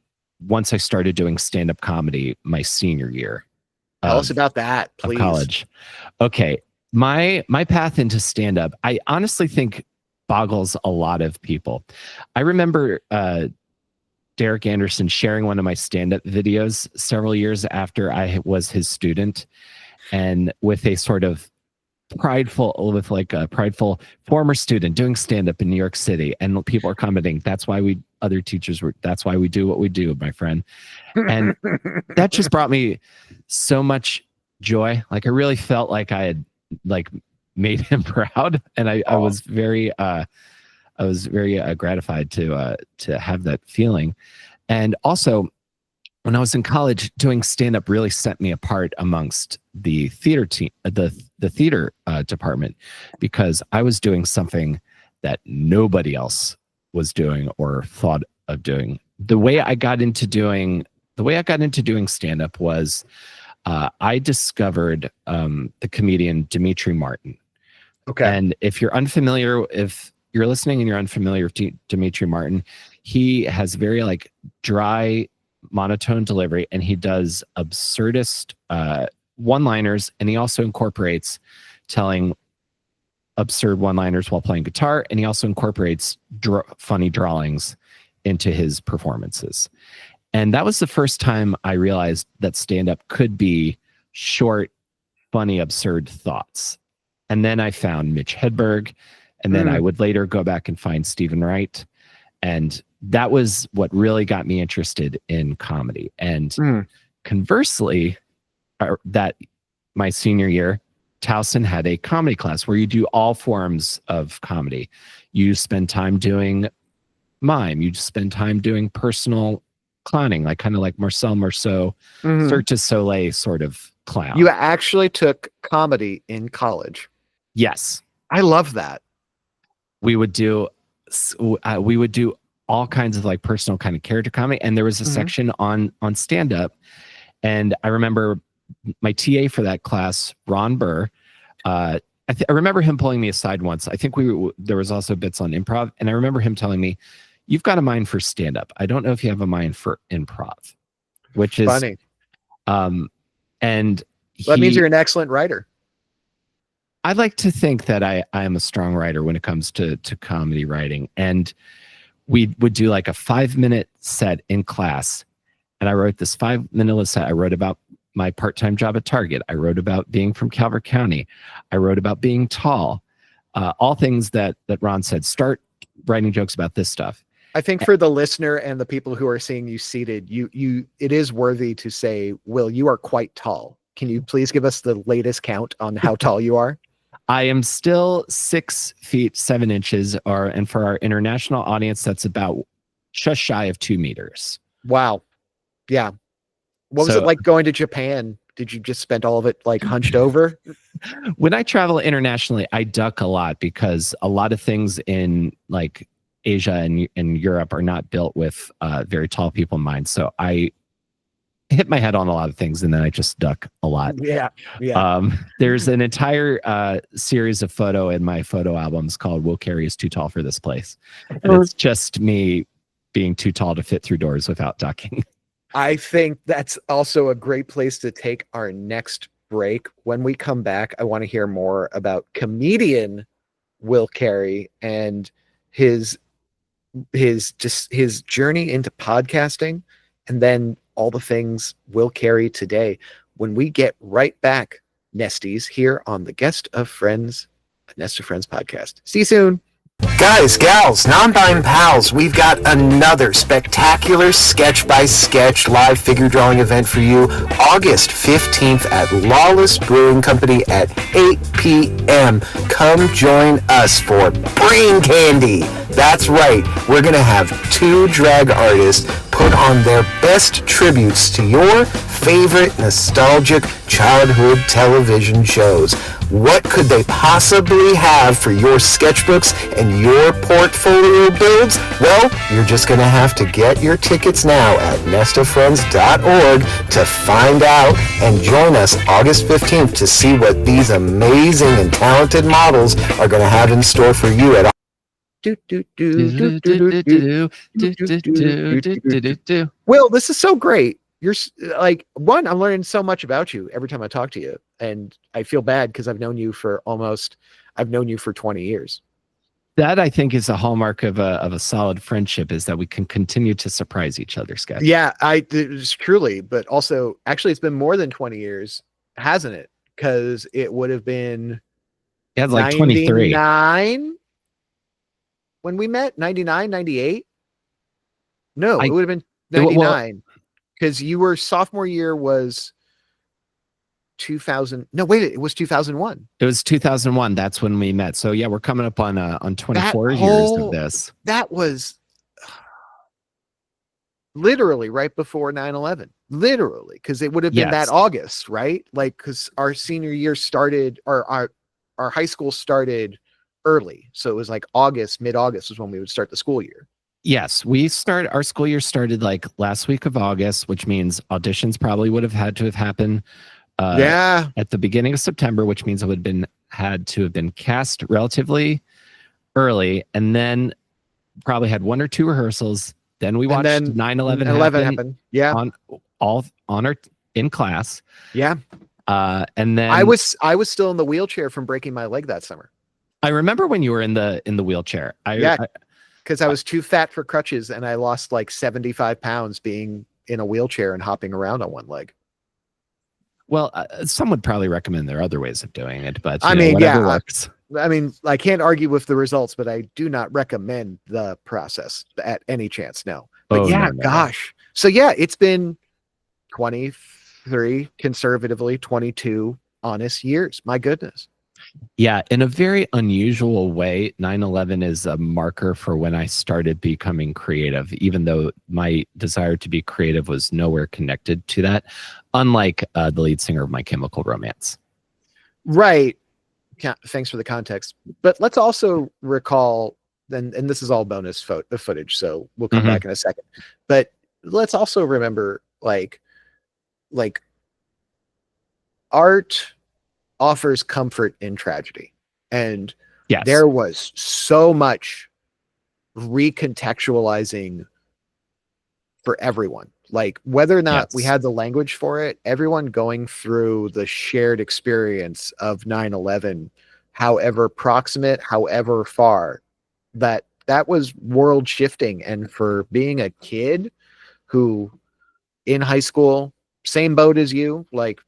once I started doing stand-up comedy my senior year. Tell us about that, please. Of college. Okay. My path into stand-up, I honestly think boggles a lot of people. I remember Derek Anderson sharing one of my stand-up videos several years after I was his student, and with a sort of prideful former student doing stand-up in New York City, and people are commenting, that's why we do what we do, my friend. And that just brought me so much joy. Like, I really felt like I had like made him proud, and I was very gratified to have that feeling. And also, when I was in college, doing stand-up really set me apart amongst the theater team, the theater department, because I was doing something that nobody else was doing or thought doing. The way I got into doing stand-up was I discovered the comedian Dimitri Martin. Okay. And if you're listening and you're unfamiliar with Dimitri Martin, he has very like dry, monotone delivery, and he does absurdist one-liners, and he also incorporates telling absurd one-liners while playing guitar, and he also incorporates funny drawings into his performances. And that was the first time I realized that stand-up could be short, funny, absurd thoughts. And then I found Mitch Hedberg, and then I would later go back and find Stephen Wright. And that was what really got me interested in comedy. And conversely, that my senior year, Towson had a comedy class where you do all forms of comedy. You spend time doing mime. You spend time doing personal clowning, like kind of like Marcel Marceau, Cirque du Soleil sort of clown. You actually took comedy in college. Yes. I love that. We would do all kinds of like personal kind of character comedy. And there was a section on stand-up. And I remember my TA for that class, Ron Burr, I remember him pulling me aside once. I think there was also bits on improv, and I remember him telling me, "You've got a mind for stand-up. I don't know if you have a mind for improv," which is funny. And that means you're an excellent writer. I like to think that I am a strong writer when it comes to comedy writing. And we would do like a 5-minute set in class, and I wrote this 5-minute set. I wrote about my part-time job at Target. I wrote about being from Calvert County. I wrote about being tall. All things that Ron said, start writing jokes about this stuff. I think for the listener and the people who are seeing you seated, it is worthy to say, Will, you are quite tall. Can you please give us the latest count on how tall you are? I am still 6 feet 7 inches, and for our international audience, that's about just shy of 2 meters. Wow. Yeah. What was it like going to Japan? Did you just spend all of it like hunched over? When I travel internationally, I duck a lot because a lot of things in like Asia and Europe are not built with very tall people in mind. So I hit my head on a lot of things, and then I just duck a lot. Yeah. There's an entire series of photo in my photo albums called "Will Carey is Too Tall for This Place," and it's just me being too tall to fit through doors without ducking. I think that's also a great place to take our next break. When we come back, I want to hear more about comedian Will Carey and his journey into podcasting, and then all the things Will Carey today. When we get right back, Nesties, here on the Guest of Friends, Nest of Friends podcast. See you soon. Guys, gals, non-binary pals, we've got another spectacular sketch by sketch live figure drawing event for you, August 15th at Lawless Brewing Company at 8 p.m. Come join us for Brain Candy. That's right, we're going to have 2 drag artists put on their best tributes to your favorite nostalgic childhood television shows. What could they possibly have for your sketchbooks and your portfolio builds? Well, you're just going to have to get your tickets now at nestoffriends.org to find out, and join us August 15th to see what these amazing and talented models are going to have in store for you at Will, this is so great. You're like, one, I'm learning so much about you every time I talk to you, and I feel bad because I've known you for 20 years. That, I think, is a hallmark of a solid friendship, is that we can continue to surprise each other, Sketkh. Yeah, it's truly, but also, actually, it's been more than 20 years, hasn't it? Because it would have been like 23 when we met. 99, 98. No, it would have been 99. Because you were sophomore year was 2000. No, wait, it was 2001. It was 2001. That's when we met. So yeah, we're coming up on 24 years of this. That was literally right before 9/11. Literally, because it would have been that August, right? Like, because our senior year started, or our high school started early, so it was like August, mid-August was when we would start the school year. Yes, our school year started like last week of August, which means auditions probably would have had to have happened at the beginning of September, which means it would have had to have been cast relatively early, and then probably had 1 or 2 rehearsals. Then we watched 9/11 happen. Yeah, in class. Yeah, and then I was still in the wheelchair from breaking my leg that summer. I remember when you were in the wheelchair. Because I was too fat for crutches, and I lost like 75 pounds being in a wheelchair and hopping around on one leg. Well, some would probably recommend there are other ways of doing it, but whatever works. I can't argue with the results, but I do not recommend the process at any chance. No. But gosh. So yeah, it's been 23, conservatively 22 honest years. My goodness. Yeah, in a very unusual way, 9/11 is a marker for when I started becoming creative, even though my desire to be creative was nowhere connected to that, unlike the lead singer of My Chemical Romance. Right. Thanks for the context. But let's also recall, and this is all bonus footage, so we'll come back in a second. But let's also remember, like art offers comfort in tragedy, and there was so much recontextualizing for everyone, like whether or not we had the language for it, everyone going through the shared experience of 9/11, however proximate, however far, that was world shifting. And for being a kid who in high school, same boat as you, like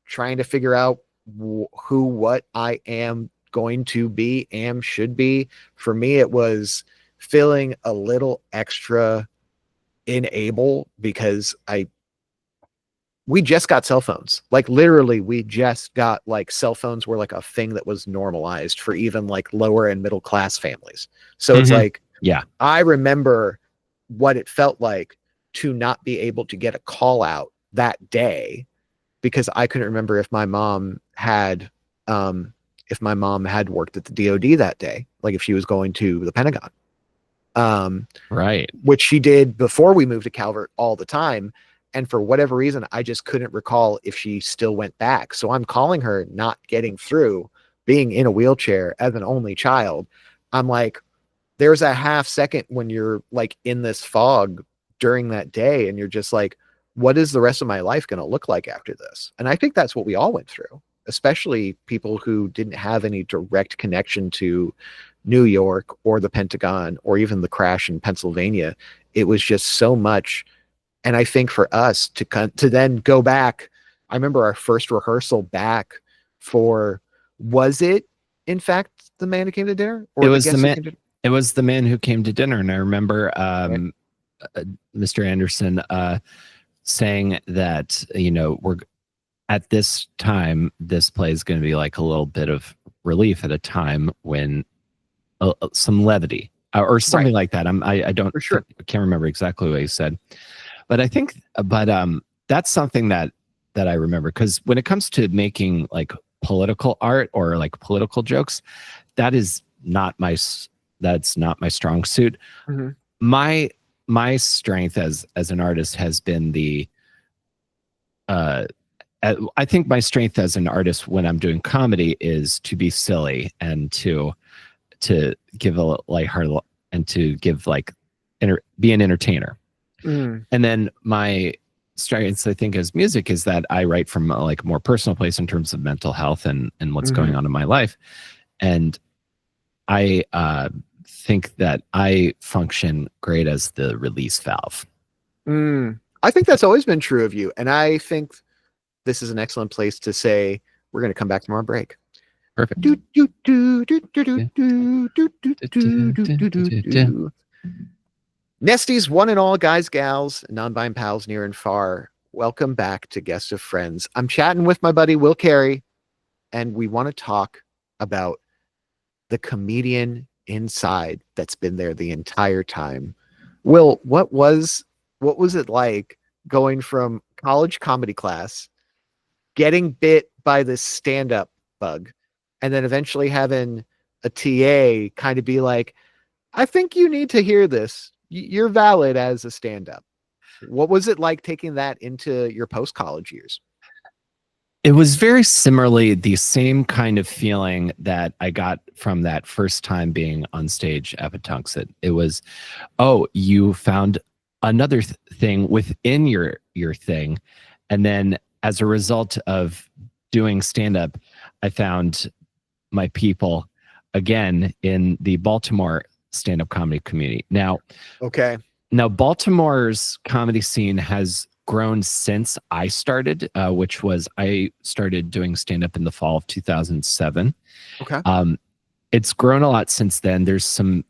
trying to figure out what I am going to be, should be. For me, it was feeling a little extra enable because we just got cell phones. Like literally, we just got like cell phones were like a thing that was normalized for even like lower and middle class families. So it's like, I remember what it felt like to not be able to get a call out that day, because I couldn't remember if my mom had worked at the DOD that day, like if she was going to the Pentagon. Right. Which she did before we moved to Calvert all the time. And for whatever reason, I just couldn't recall if she still went back. So I'm calling her, not getting through, being in a wheelchair as an only child. I'm like, there's a half second when you're like in this fog during that day, and you're just like, what is the rest of my life going to look like after this? And I think that's what we all went through, especially people who didn't have any direct connection to New York or the Pentagon or even the crash in Pennsylvania. It was just so much. And I think for us to then go back, I remember our first rehearsal back for, was it in fact The Man Who Came to Dinner? Or it was the man. It was The Man Who Came to Dinner. And I remember Mr. Anderson saying that, we're at this time, this play is going to be like a little bit of relief at a time when some levity or something like that. I don't for sure. I can't remember exactly what he said, but I think, that's something that I remember, because when it comes to making like political art or like political jokes, that's not my strong suit. My strength as an artist has been I think my strength as an artist when I'm doing comedy is to be silly and to give a lighthearted and to give be an entertainer. And then my strength, I think, as music is that I write from a more personal place in terms of mental health and what's going on in my life. And I think that I function great as the release valve. I think that's always been true of you. And I think this is an excellent place to say we're going to come back from our break. Perfect. Nesties, one and all, guys, gals, non-binary pals near and far, welcome back to Guest of Friends. I'm chatting with my buddy Will Carey, and we want to talk about the comedian inside that's been there the entire time. Will, what was it like going from college comedy class, getting bit by this stand-up bug, and then eventually having a TA kind of be like, I think you need to hear this. you're valid as a stand-up. What was it like taking that into your post-college years? It was very similarly the same kind of feeling that I got from that first time being on stage at Patuxent. It was, oh, you found another thing within your thing. And then as a result of doing stand-up, I found my people again in the Baltimore stand-up comedy community. Now, Baltimore's comedy scene has grown since I started, which was I started doing stand-up in the fall of 2007. Okay. It's grown a lot since then. There's some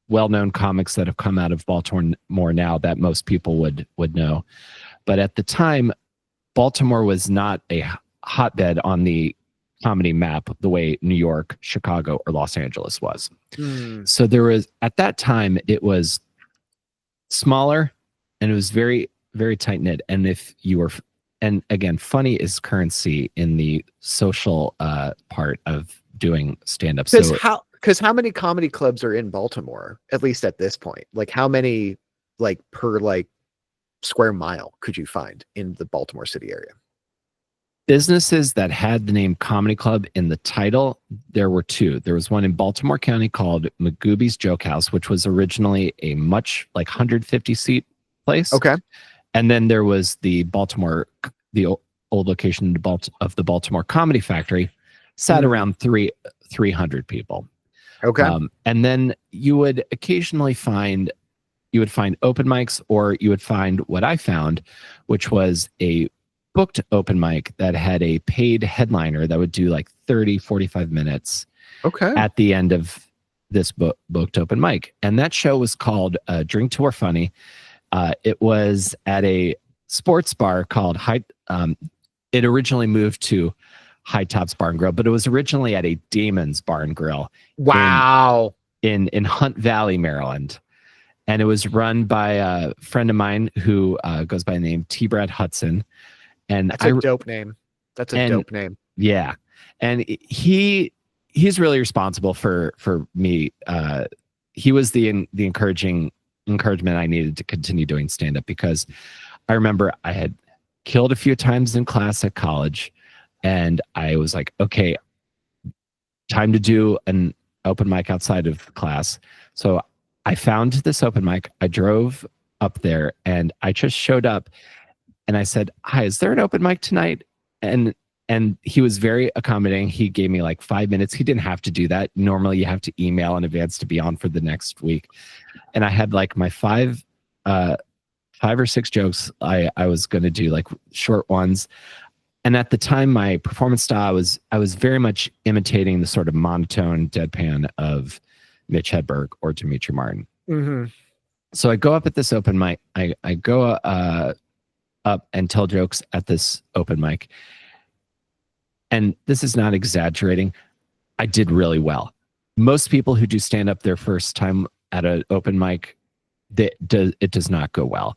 well-known comics that have come out of Baltimore now that most people would know. But at the time, Baltimore was not a hotbed on the comedy map the way New York, Chicago, or Los Angeles was. So there was, at that time, it was smaller and it was very, very tight knit. And if you were, and again, funny is currency in the social part of doing stand-up. Because how many comedy clubs are in Baltimore, at least at this point? Like how many, like per like square mile could you find in the Baltimore city area? Businesses that had the name comedy club in the title, there were two. There was one in Baltimore County called Magooby's Joke House, which was originally a much like 150 seat place. Okay. And then there was the old location of the Baltimore Comedy Factory, sat around 300 people. Okay. And then you would occasionally find open mics, or you would find what I found, which was a booked open mic that had a paid headliner that would do like 30, 45 minutes at the end of this booked open mic. And that show was called Drink to We're Funny. It was at a sports bar called it originally moved to High Tops Bar and Grill, but it was originally at a Damon's Bar and Grill. Wow. In Hunt Valley, Maryland. And it was run by a friend of mine who goes by the name T. Brad Hudson. And that's a dope name. That's a dope name. Yeah. And he's really responsible for me. He was the encouragement I needed to continue doing stand-up, because I remember I had killed a few times in class at college, and I was like, okay, time to do an open mic outside of class. So I found this open mic. I drove up there and I just showed up and I said, hi, is there an open mic tonight? And he was very accommodating. He gave me like 5 minutes. He didn't have to do that. Normally you have to email in advance to be on for the next week. And I had like my five or six jokes I was going to do, like short ones. And at the time, my performance style, I was very much imitating the sort of monotone deadpan of Mitch Hedberg or Dimitri Martin. Mm-hmm. So I go up at this open mic. I go up and tell jokes at this open mic. And this is not exaggerating. I did really well. Most people who do stand up their first time at an open mic, it does not go well.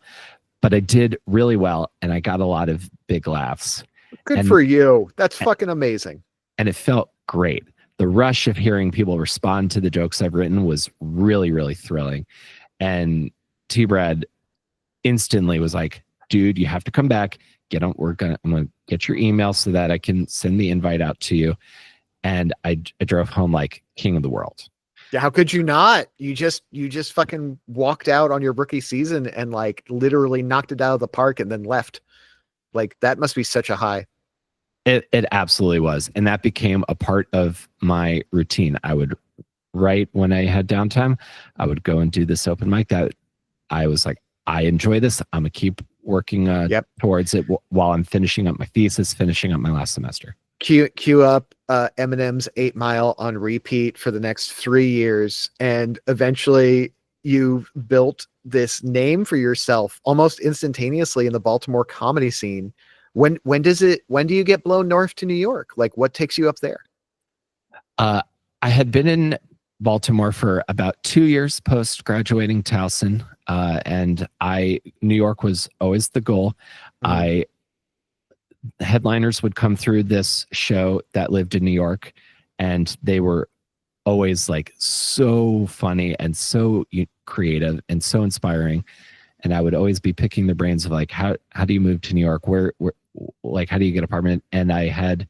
But I did really well, and I got a lot of big laughs. Good for you. That's fucking amazing. And it felt great. The rush of hearing people respond to the jokes I've written was really, really thrilling. And T-Brad instantly was like, dude, you have to come back. I'm gonna get your email so that I can send the invite out to you. And I drove home like king of the world. Yeah, how could you not? You just fucking walked out on your rookie season and like literally knocked it out of the park and then left. Like that must be such a high. It absolutely was. And that became a part of my routine. I would write when I had downtime. I would go and do this open mic that I was like, I enjoy this. I'm gonna keep working towards it while I'm finishing up my thesis, finishing up my last semester. Cue up Eminem's 8 Mile on repeat for the next 3 years. And eventually you built this name for yourself almost instantaneously in the Baltimore comedy scene. When do you get blown north to New York? Like what takes you up there? I had been in Baltimore for about 2 years post graduating Towson. And New York was always the goal. Mm-hmm. Headliners would come through this show that lived in New York, and they were always like so funny and so creative and so inspiring. And I would always be picking their brains of like, how do you move to New York? Where like, how do you get an apartment? And I had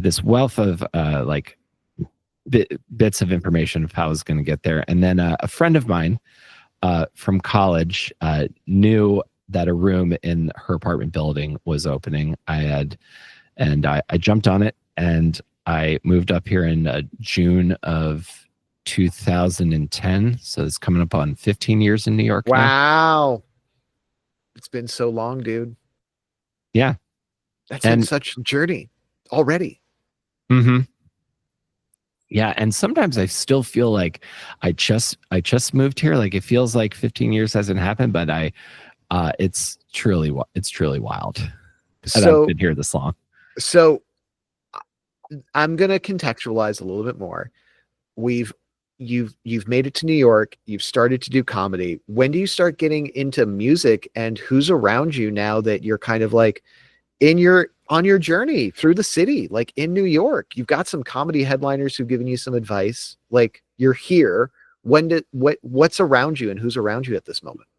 this wealth of like bits of information of how I was going to get there. And then a friend of mine from college knew that a room in her apartment building was opening. I jumped on it, and I moved up here in June of 2010. So it's coming up on 15 years in New York. Wow. Now. It's been so long, dude. Yeah. That's been such a journey already. Mm-hmm. Yeah. And sometimes I still feel like I just moved here. Like it feels like 15 years hasn't happened, but it's truly wild that I've been here this long. So I'm going to contextualize a little bit more. You've made it to New York. You've started to do comedy. When do you start getting into music, and who's around you now that you're kind of like on your journey through the city, like in New York? You've got some comedy headliners who've given you some advice. Like you're here. What's around you, and who's around you at this moment?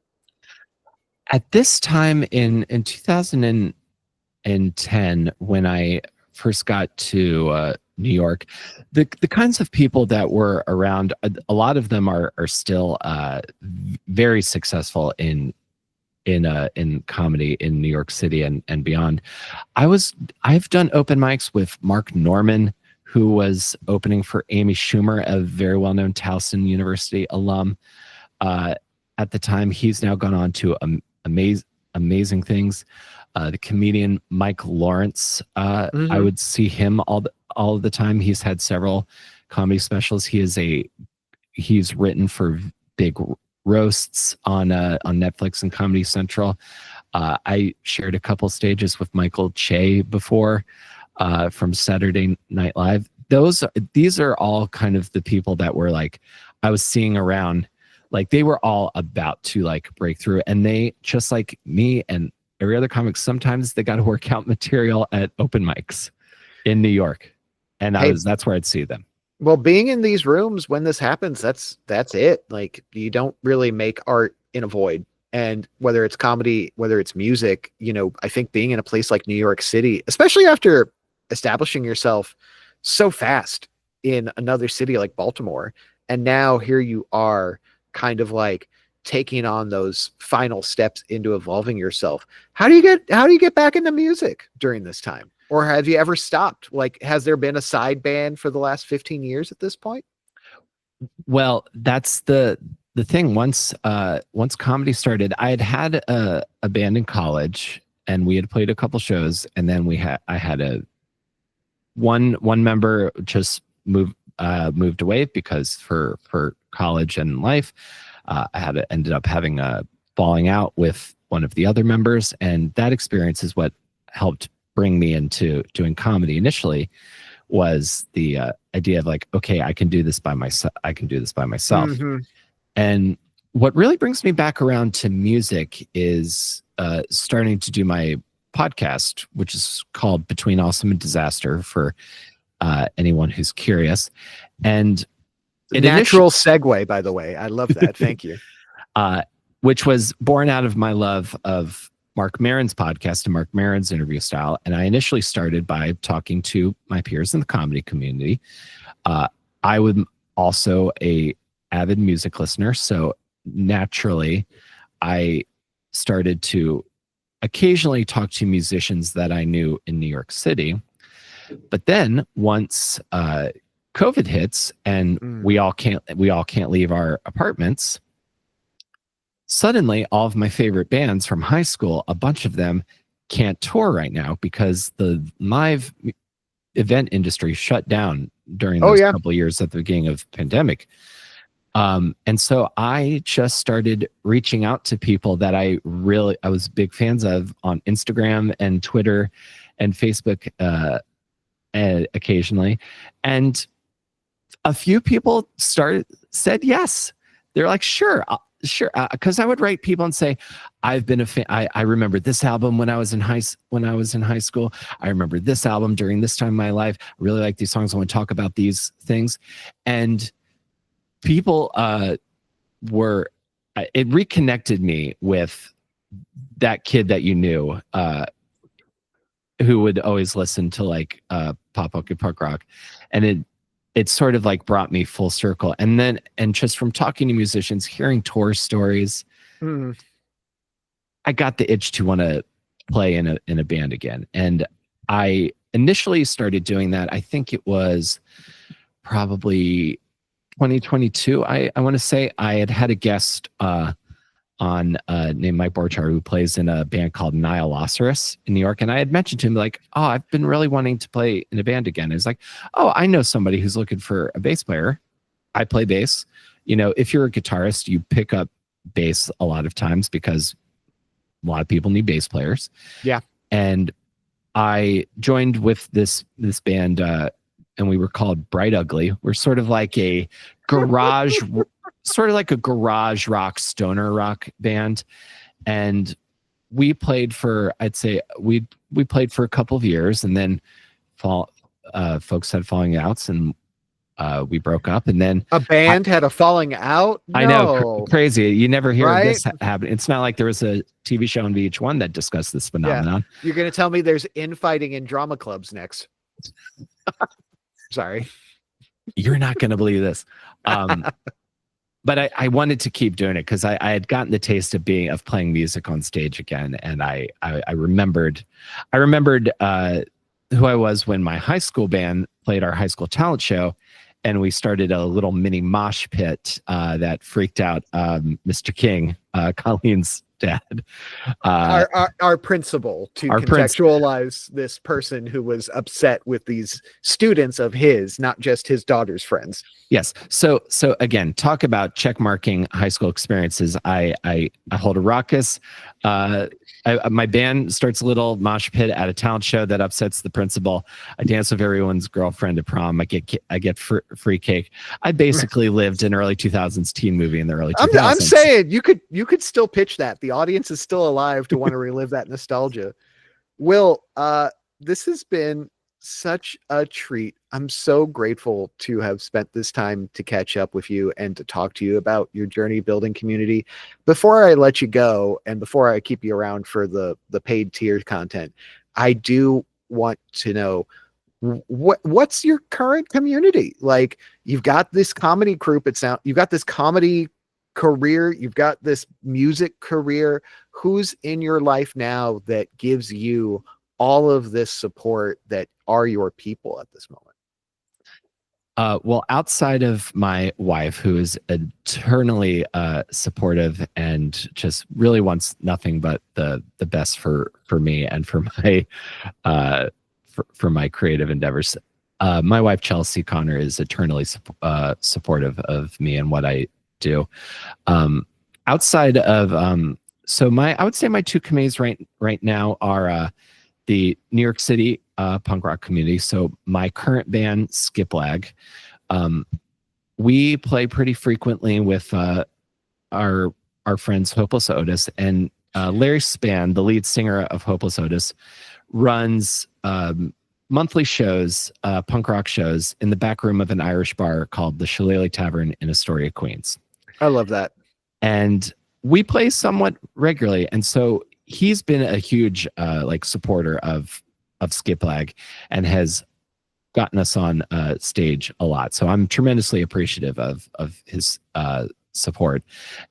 At this time in 2010, when I first got to New York, the kinds of people that were around, a lot of them are still very successful in comedy in New York City and beyond. I've done open mics with Mark Norman, who was opening for Amy Schumer, a very well-known Towson University alum. At the time, he's now gone on to amazing things. The comedian Mike Lawrence, I would see him all the time. He's had several comedy specials. He's written for big roasts on Netflix and Comedy Central. I shared a couple stages with Michael Che before from Saturday Night Live. These are all kind of the people that were like I was seeing around. Like they were all about to like break through, and they, just like me and every other comic, sometimes they got to work out material at open mics in New York, and that's where I'd see them. Well, being in these rooms when this happens, that's it. Like you don't really make art in a void. And whether it's comedy, whether it's music, I think being in a place like New York City, especially after establishing yourself so fast in another city like Baltimore, and now here you are kind of like taking on those final steps into evolving yourself. How do you get back into music during this time? Or have you ever stopped? Like, has there been a side band for the last 15 years at this point? Well, that's the thing. Once comedy started, I had a band in college, and we had played a couple shows, and then I had one member just moved away because for college and life, I ended up having a falling out with one of the other members, and that experience is what helped bring me into doing comedy. Initially was the idea of like, okay, I can do this by myself. Mm-hmm. And what really brings me back around to music is starting to do my podcast, which is called Between Awesome and Disaster, for anyone who's curious. And natural segue, by the way. I love that. Thank you. Which was born out of my love of Mark Maron's podcast and Mark Maron's interview style. And I initially started by talking to my peers in the comedy community. I was also a avid music listener, so naturally I started to occasionally talk to musicians that I knew in New York City. But then once COVID hits and we all can't leave our apartments, suddenly all of my favorite bands from high school, a bunch of them can't tour right now because the live event industry shut down during those couple of years at the beginning of the pandemic. And so I just started reaching out to people that I was big fans of on Instagram and Twitter and Facebook occasionally. And a few people said yes. They're like, sure. Because I would write people and say, I've been a fan. I remember this album when I was in high school. I remember this album during this time in my life. I really like these songs. I want to talk about these things. And people were it reconnected me with that kid that you knew who would always listen to like pop punk and punk rock, and it sort of like brought me full circle. And just from talking to musicians, hearing tour stories, I got the itch to want to play in a band again. And I initially started doing that. I think it was probably 2022. I want to say I had a guest on named Mike Borchar, who plays in a band called Nihilosauros in New York. And I had mentioned to him like, oh, I've been really wanting to play in a band again. He's like, oh, I know somebody who's looking for a bass player. I play bass. You know, if you're a guitarist, you pick up bass a lot of times because a lot of people need bass players. Yeah. And I joined with this band, and we were called Bright Ugly. We're sort of like a garage rock, stoner rock band. And we played for, I'd say we played for a couple of years, and then folks had falling outs, and we broke up. And then a band had a falling out. No. I know, crazy. You never hear of this happen. It's not like there was a TV show on VH1 that discussed this phenomenon. Yeah. You're going to tell me there's infighting in drama clubs next. Sorry. You're not going to believe this. But I wanted to keep doing it because I had gotten the taste of playing music on stage again. And I remembered who I was when my high school band played our high school talent show. And we started a little mini mosh pit that freaked out Mr. King, Colleen's dad. Our principal, to contextualize this person who was upset with these students of his, not just his daughter's friends. Yes. So again, talk about check marking high school experiences. I hold a raucous. My band starts a little mosh pit at a talent show that upsets the principal. I dance with everyone's girlfriend at prom. I get free cake. I basically lived an early 2000s teen movie in the early 2000s. I'm saying you could still pitch that. The audience is still alive to want to relive that nostalgia. Will, this has been such a treat. I'm so grateful to have spent this time to catch up with you and to talk to you about your journey building community. Before I let you go, and before I keep you around for the paid tier content, I do want to know what's your current community like. You've got this comedy group. You've got this comedy career. You've got this music career. Who's in your life now that gives you all of this support that are your people at this moment? Well, outside of my wife, who is eternally supportive and just really wants nothing but the best for me and for my creative endeavors. My wife, Chelsea Connor, is eternally supportive of me and what I do. Outside of I would say my two communities right now are the New York City punk rock community. So my current band, Sketkh, we play pretty frequently with our friends Hopeless Otis, and Larry Spann, the lead singer of Hopeless Otis, runs monthly shows, punk rock shows, in the back room of an Irish bar called the Shillelagh Tavern in Astoria, Queens. I love that. And we play somewhat regularly, and so he's been a huge supporter of Sketkh and has gotten us on stage a lot. So I'm tremendously appreciative of his support,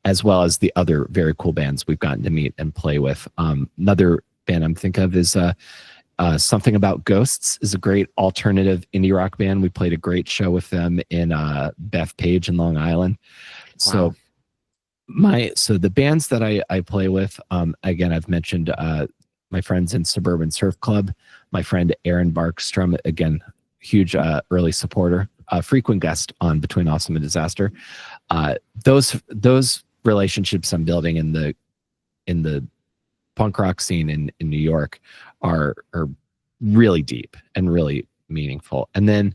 as well as the other very cool bands we've gotten to meet and play with. Another band I'm thinking of is Something About Ghosts, is a great alternative indie rock band. We played a great show with them in Bethpage in Long Island. Wow. So the bands that I play with, again, I've mentioned my friends in Suburban Surf Club, my friend Aaron Barkstrom, again, huge early supporter, frequent guest on Between Awesome and Disaster. Those relationships I'm building in the punk rock scene in New York are really deep and really meaningful. And then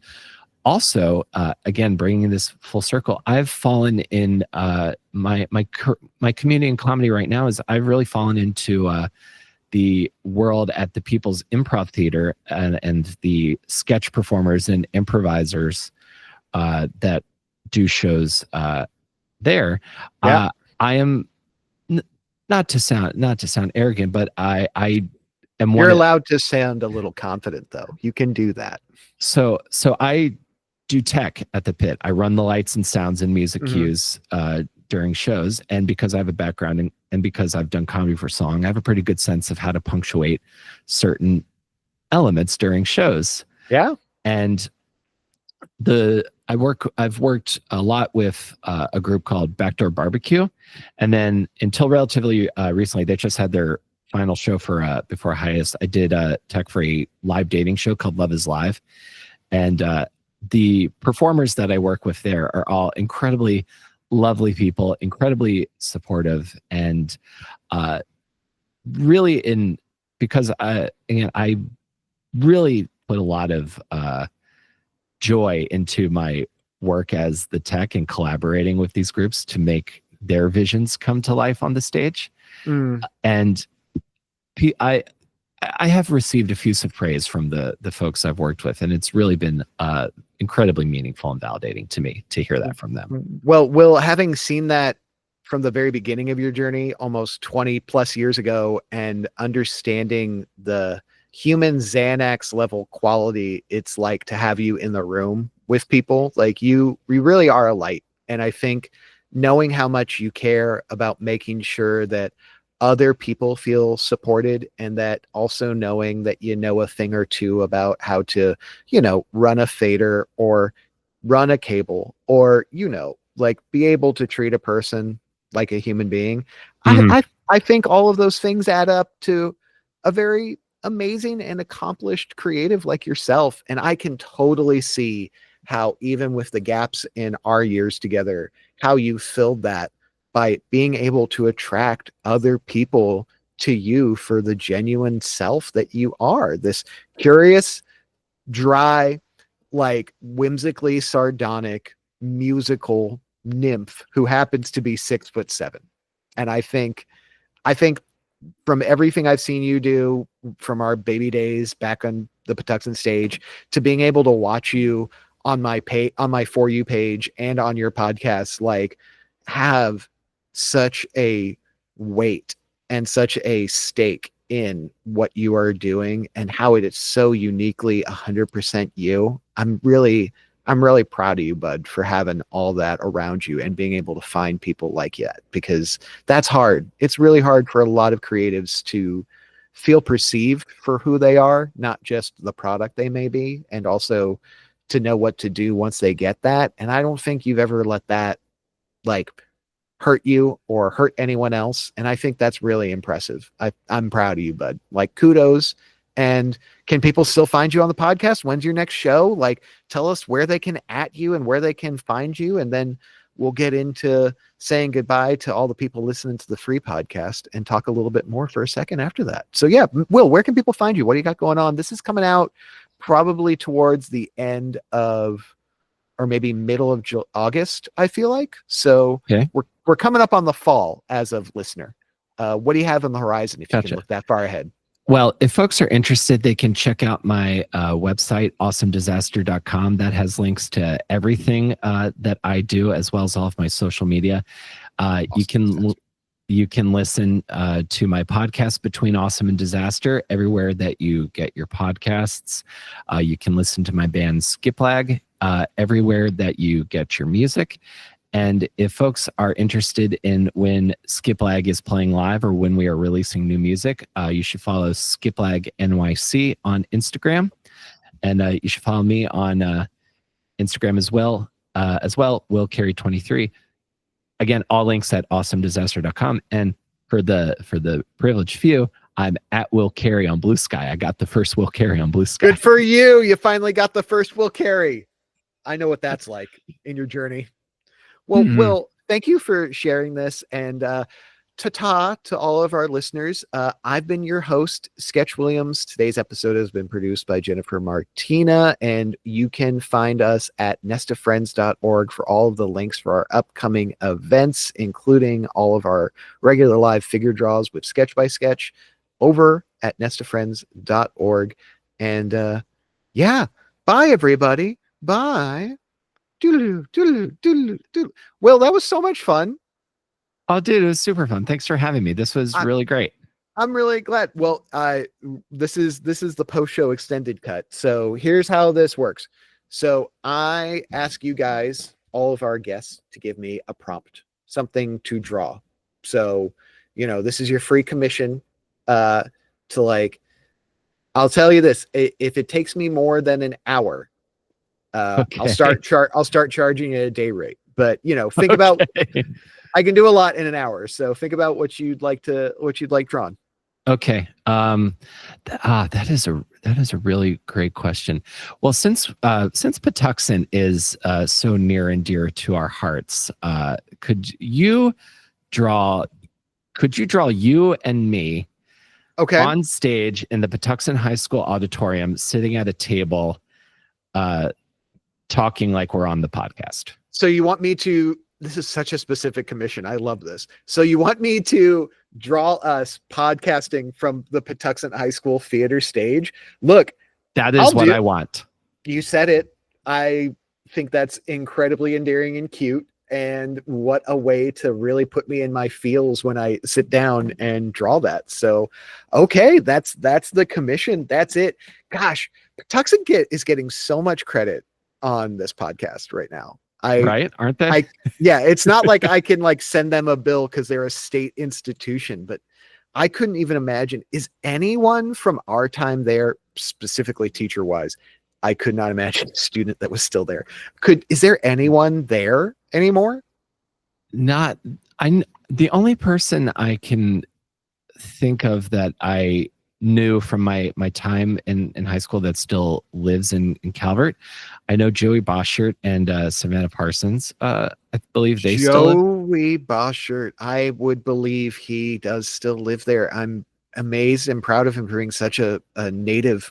also, again, bringing this full circle, I've fallen in my community in comedy right now is I've really fallen into the world at the People's Improv Theater and the sketch performers and improvisers that do shows there. Yeah. I am not to sound arrogant, but I am You're one. allowed to sound a little confident, though. You can do that. So I do tech at the pit. I run the lights and sounds and music cues during shows, and because I have a background and because I've done comedy for song, I have a pretty good sense of how to punctuate certain elements during shows. Yeah. And I've worked a lot with a group called Backdoor Barbecue, and then until relatively recently, they just had their final show for before hiatus. I did tech for a live dating show called Love Is Live, and the performers that I work with there are all incredibly lovely people, incredibly supportive, and really because I really put a lot of joy into my work as the tech and collaborating with these groups to make their visions come to life on the stage. And I have received effusive praise from the folks I've worked with, and it's really been incredibly meaningful and validating to me to hear that from them. Well, Will, having seen that from the very beginning of your journey, almost 20 plus years ago, and understanding the human Xanax level quality it's like to have you in the room with people, like you really are a light. And I think knowing how much you care about making sure that other people feel supported, and that also knowing that you know a thing or two about how to, run a fader or run a cable, or, like be able to treat a person like a human being. I think all of those things add up to a very amazing and accomplished creative like yourself. And I can totally see how, even with the gaps in our years together, how you filled that by being able to attract other people to you for the genuine self that you are, this curious, dry, like whimsically sardonic musical nymph who happens to be 6'7". And I think from everything I've seen you do from our baby days back on the Patuxent stage to being able to watch you on my For You page and on your podcast, like have such a weight and such a stake in what you are doing and how it is so uniquely 100% you. I'm really proud of you, bud, for having all that around you and being able to find people like you, because that's hard. It's really hard for a lot of creatives to feel perceived for who they are, not just the product they may be, and also to know what to do once they get that. And I don't think you've ever let that like hurt you or hurt anyone else. And I think that's really impressive. I'm proud of you, bud. Like, kudos. And can people still find you on the podcast? When's your next show? Like, tell us where they can at you and where they can find you. And then we'll get into saying goodbye to all the people listening to the free podcast and talk a little bit more for a second after that. So yeah, Will, where can people find you? What do you got going on? This is coming out probably towards the end of, or maybe middle of August, I feel like. So okay. We're coming up on the fall as of listener. What do you have on the horizon if you can look that far ahead? Well, if folks are interested, they can check out my website, awesomedisaster.com. That has links to everything that I do, as well as all of my social media. You can listen to my podcast, Between Awesome and Disaster, everywhere that you get your podcasts. You can listen to my band Sketkh everywhere that you get your music. And if folks are interested in when Sketkh is playing live or when we are releasing new music, you should follow Sketkh NYC on Instagram. And you should follow me on Instagram as well, Will Carey 23. Again, all links at awesomedisaster.com. And for the privileged few, I'm at Will Carey on Blue Sky. I got the first Will Carey on Blue Sky. Good for you. You finally got the first Will Carey. I know what that's like in your journey. Well, Will, thank you for sharing this, and ta-ta to all of our listeners. I've been your host, Sketch Williams. Today's episode has been produced by Jennifer Martina, and you can find us at nestofriends.org for all of the links for our upcoming events, including all of our regular live figure draws with Sketch by Sketch over at nestofriends.org. And yeah, bye, everybody. Bye. doodle-doo, doodle-doo, doodle-doo, doodle. Well, that was so much fun. Oh, dude, it was super fun. Thanks for having me. This was really great. I'm really glad. Well, this is the post-show extended cut. So here's how this works. So I ask you guys, all of our guests, to give me a prompt, something to draw. So, this is your free commission. To like, I'll tell you this: if it takes me more than an hour, Okay. I'll start charging you a day rate. But think about. I can do a lot in an hour, so think about what you'd like drawn. Okay. That is a really great question. Well, since Patuxent is so near and dear to our hearts, could you draw you and me on stage in the Patuxent High School auditorium, sitting at a table, talking like we're on the podcast? So you want me to? This is such a specific commission. I love this. So you want me to draw us podcasting from the Patuxent High School theater stage? Look, that is what I want. You said it. I think that's incredibly endearing and cute. And what a way to really put me in my feels when I sit down and draw that. So, okay, that's the commission. That's it. Gosh, Patuxent is getting so much credit on this podcast right now. Right? Aren't they? Yeah, it's not like I can like send them a bill because they're a state institution, but I couldn't even imagine. Is anyone from our time there, specifically teacher wise? I could not imagine a student that was still there. Is there anyone there anymore? The only person I can think of that I knew from my time in high school that still lives in Calvert. I know Joey Boschert and Savannah Parsons. I believe they still live. Joey Boschert. I would believe he does still live there. I'm amazed and proud of him for being such a native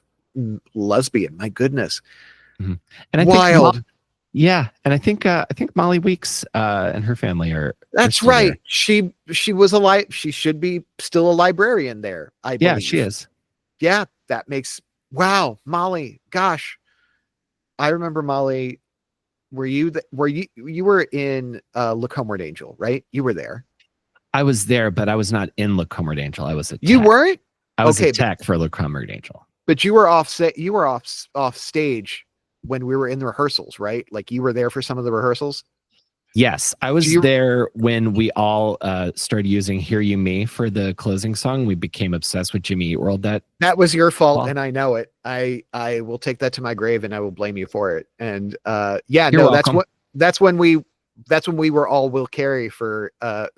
lesbian. My goodness. Mm-hmm. And wild. And I think Molly Weeks and her family are. That's right. There. She was she should be still a librarian there. I believe. Yeah, she is. Yeah, that makes wow, Molly. Gosh, I remember Molly. You were in Look Homeward Angel, right? You were there. I was there, but I was not in Look Homeward Angel. I was a tech. You weren't? I was a tech for Look Homeward Angel. But you were off stage when we were in the rehearsals, right? Like you were there for some of the rehearsals? Yes, I was there when we all started using Hear You Me for the closing song. We became obsessed with Jimmy Eat World. That was your fault, and I know it. I will take that to my grave, and I will blame you for it. And that's when we were all Will Carey for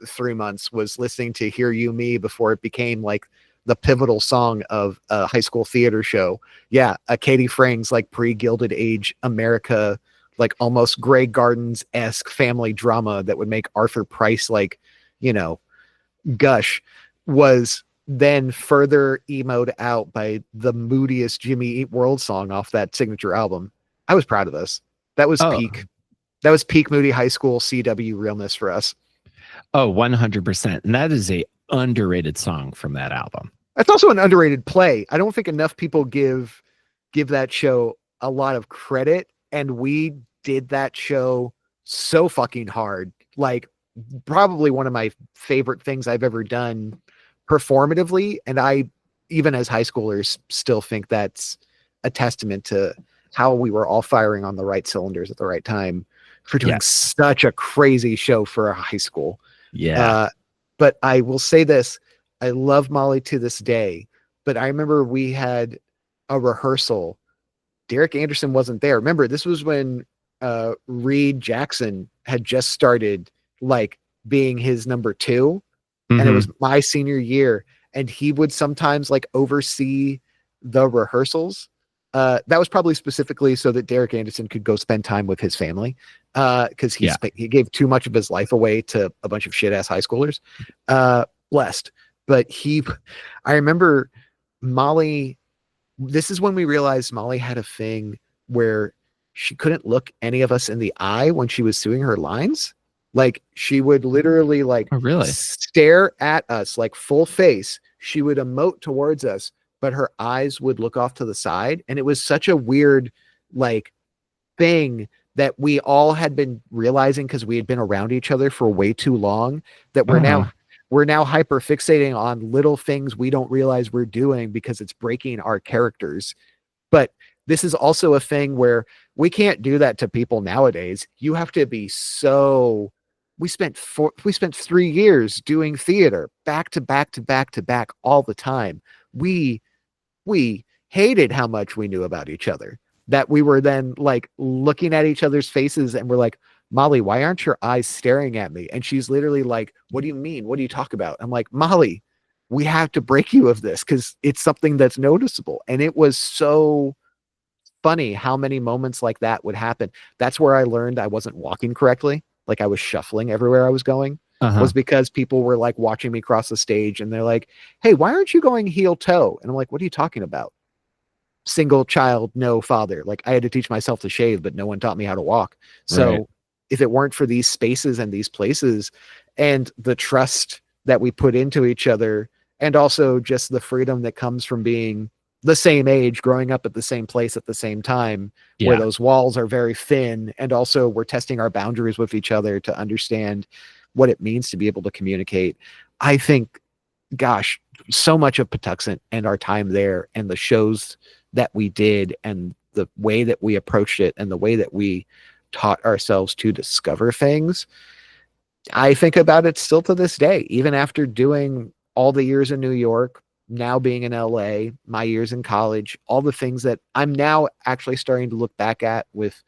3 months, was listening to Hear You Me before it became like the pivotal song of a high school theater show. Yeah, a Katie Frings like pre-Gilded Age America, like almost Grey Gardens-esque family drama that would make Arthur Price like, gush, was then further emoed out by the moodiest Jimmy Eat World song off that signature album. I was proud of this. That was peak. That was peak Moody High School CW realness for us. Oh, 100%. And that is a underrated song from that album. That's also an underrated play. I don't think enough people give that show a lot of credit, and we did that show so fucking hard. Like probably one of my favorite things I've ever done performatively, and I, even as high schoolers, still think that's a testament to how we were all firing on the right cylinders at the right time for doing such a crazy show for a high school. Yeah. But I will say this, I love Molly to this day, but I remember we had a rehearsal. Derek Anderson wasn't there. Remember, this was when Reed Jackson had just started like being his number 2. Mm-hmm. And it was my senior year, and he would sometimes like oversee the rehearsals. That was probably specifically so that Derek Anderson could go spend time with his family, because he gave too much of his life away to a bunch of shit ass high schoolers. Blessed. But I remember Molly, this is when we realized Molly had a thing where she couldn't look any of us in the eye when she was doing her lines. Like she would literally like stare at us like full face. She would emote towards us, but her eyes would look off to the side. And it was such a weird like thing that we all had been realizing because we had been around each other for way too long, that we're now hyper fixating on little things we don't realize we're doing because it's breaking our characters. But this is also a thing where we can't do that to people nowadays. You have to be so. We spent 3 years doing theater back to back to back to back all the time. We hated how much we knew about each other, that we were then like looking at each other's faces and we're like, Molly, why aren't your eyes staring at me? And she's literally like, what do you mean? What do you talk about? I'm like, Molly, we have to break you of this because it's something that's noticeable. And it was so funny how many moments like that would happen. That's where I learned I wasn't walking correctly. Like I was shuffling everywhere I was going, was because people were like watching me cross the stage and they're like, hey, why aren't you going heel toe? And I'm like, what are you talking about? Single child, no father. Like I had to teach myself to shave, but no one taught me how to walk. So if it weren't for these spaces and these places and the trust that we put into each other, and also just the freedom that comes from being the same age, growing up at the same place at the same time, where those walls are very thin. And also we're testing our boundaries with each other to understand what it means to be able to communicate. I think, gosh, so much of Patuxent and our time there and the shows that we did and the way that we approached it and the way that we taught ourselves to discover things. I think about it still to this day, even after doing all the years in New York, now being in LA, my years in college, all the things that I'm now actually starting to look back at with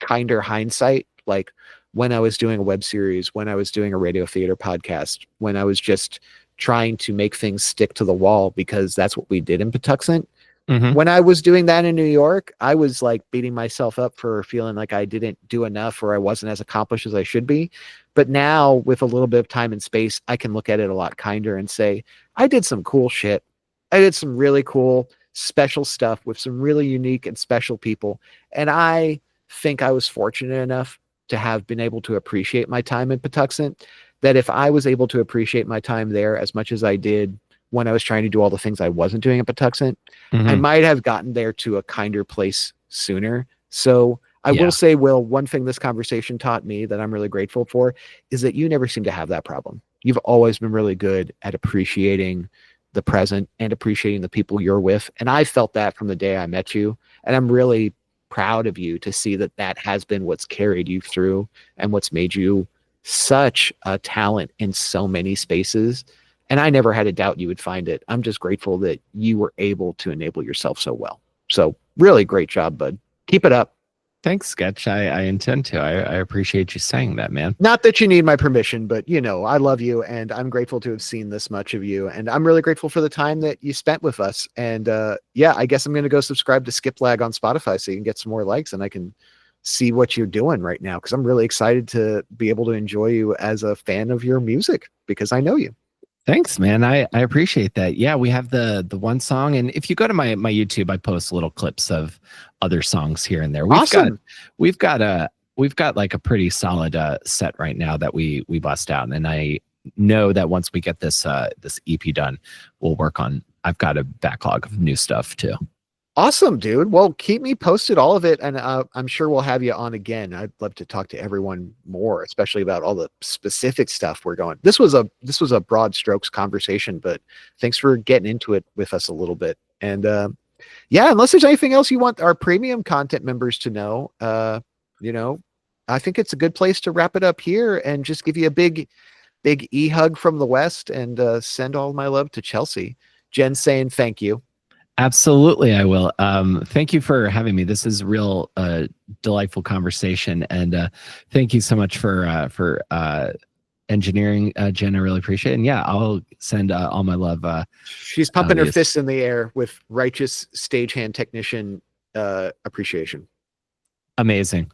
kinder hindsight, like when I was doing a web series, when I was doing a radio theater podcast, when I was just trying to make things stick to the wall, because that's what we did in Patuxent. When I was doing that in New York, I was like beating myself up for feeling like I didn't do enough or I wasn't as accomplished as I should be. But now with a little bit of time and space, I can look at it a lot kinder and say, I did some cool shit. I did some really cool, special stuff with some really unique and special people. And I think I was fortunate enough to have been able to appreciate my time in Patuxent, that if I was able to appreciate my time there as much as I did when I was trying to do all the things I wasn't doing at Patuxent, I might have gotten there to a kinder place sooner. So I will say, Will, one thing this conversation taught me that I'm really grateful for is that you never seem to have that problem. You've always been really good at appreciating the present and appreciating the people you're with. And I felt that from the day I met you. And I'm really proud of you to see that that has been what's carried you through and what's made you such a talent in so many spaces. And I never had a doubt you would find it. I'm just grateful that you were able to enable yourself so well. So really great job, bud. Keep it up. Thanks, Sketkh. I intend to. I appreciate you saying that, man. Not that you need my permission, but you know, I love you and I'm grateful to have seen this much of you. And I'm really grateful for the time that you spent with us. And yeah, I guess I'm going to go subscribe to Skipplag on Spotify so you can get some more likes and I can see what you're doing right now. Cause I'm really excited to be able to enjoy you as a fan of your music because I know you. Thanks, man. I appreciate that. Yeah, we have the one song, and if you go to my YouTube, I post little clips of other songs here and there. We've got like a pretty solid set right now that we bust out, and I know that once we get this this EP done, we'll work on. I've got a backlog of new stuff too. Awesome, dude. Well, keep me posted all of it. And I'm sure we'll have you on again. I'd love to talk to everyone more, especially about all the specific stuff we're going. This was a broad strokes conversation, but thanks for getting into it with us a little bit. And yeah, unless there's anything else you want our premium content members to know, you know, I think it's a good place to wrap it up here and just give you a big e-hug from the West and send all my love to Chelsea. Jen saying thank you. Absolutely, I will. Thank you for having me. This is real delightful conversation, and thank you so much for engineering, Jen. I really appreciate it. And yeah, I'll send all my love. She's pumping her fists in the air with righteous stagehand technician appreciation. Amazing.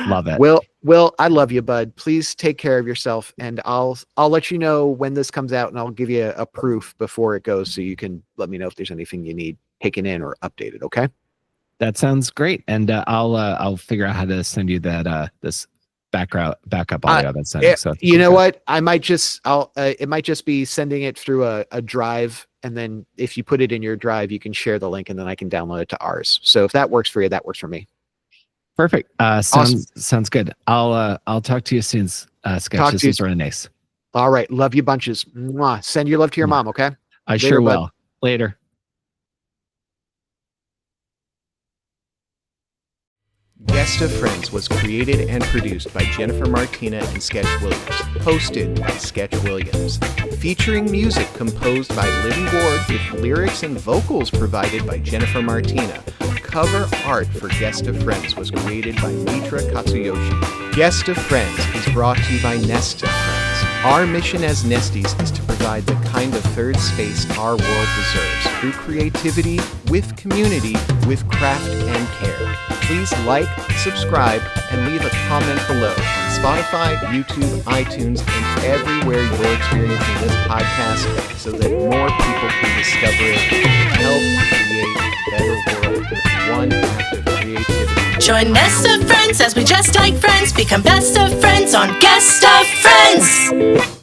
Love it. Will, I love you, bud. Please take care of yourself, and I'll let you know when this comes out, and I'll give you a proof before it goes, so you can let me know if there's anything you need taken in or updated. Okay. That sounds great, and I'll figure out how to send you that this backup audio I've been sending. So you know what? I might just it might just be sending it through a drive, and then if you put it in your drive, you can share the link, and then I can download it to ours. So if that works for you, that works for me. Perfect. Sounds good. I'll talk to you soon, Sketkh. This is running nice. All right. Love you bunches. Mwah. Send your love to your mom, okay? I Later, sure bud. will. Later. Guest of Friends was created and produced by Jennifer Martina and Sketkh Williams, hosted by Sketkh Williams, featuring music composed by Libby Ward with lyrics and vocals provided by Jennifer Martina. Cover art for Guest of Friends was created by Mitra Katsuyoshi. Guest of Friends is brought to you by Nest of Friends. Our mission as Nesties is to provide the kind of third space our world deserves through creativity, with community, with craft and care. Please like, subscribe, and leave a comment below on Spotify, YouTube, iTunes, and everywhere you're experiencing this podcast so that more people can discover it and help create a better world with one act of creativity. Join Nest of Friends as we just like friends. Become best of friends on Guest of Friends.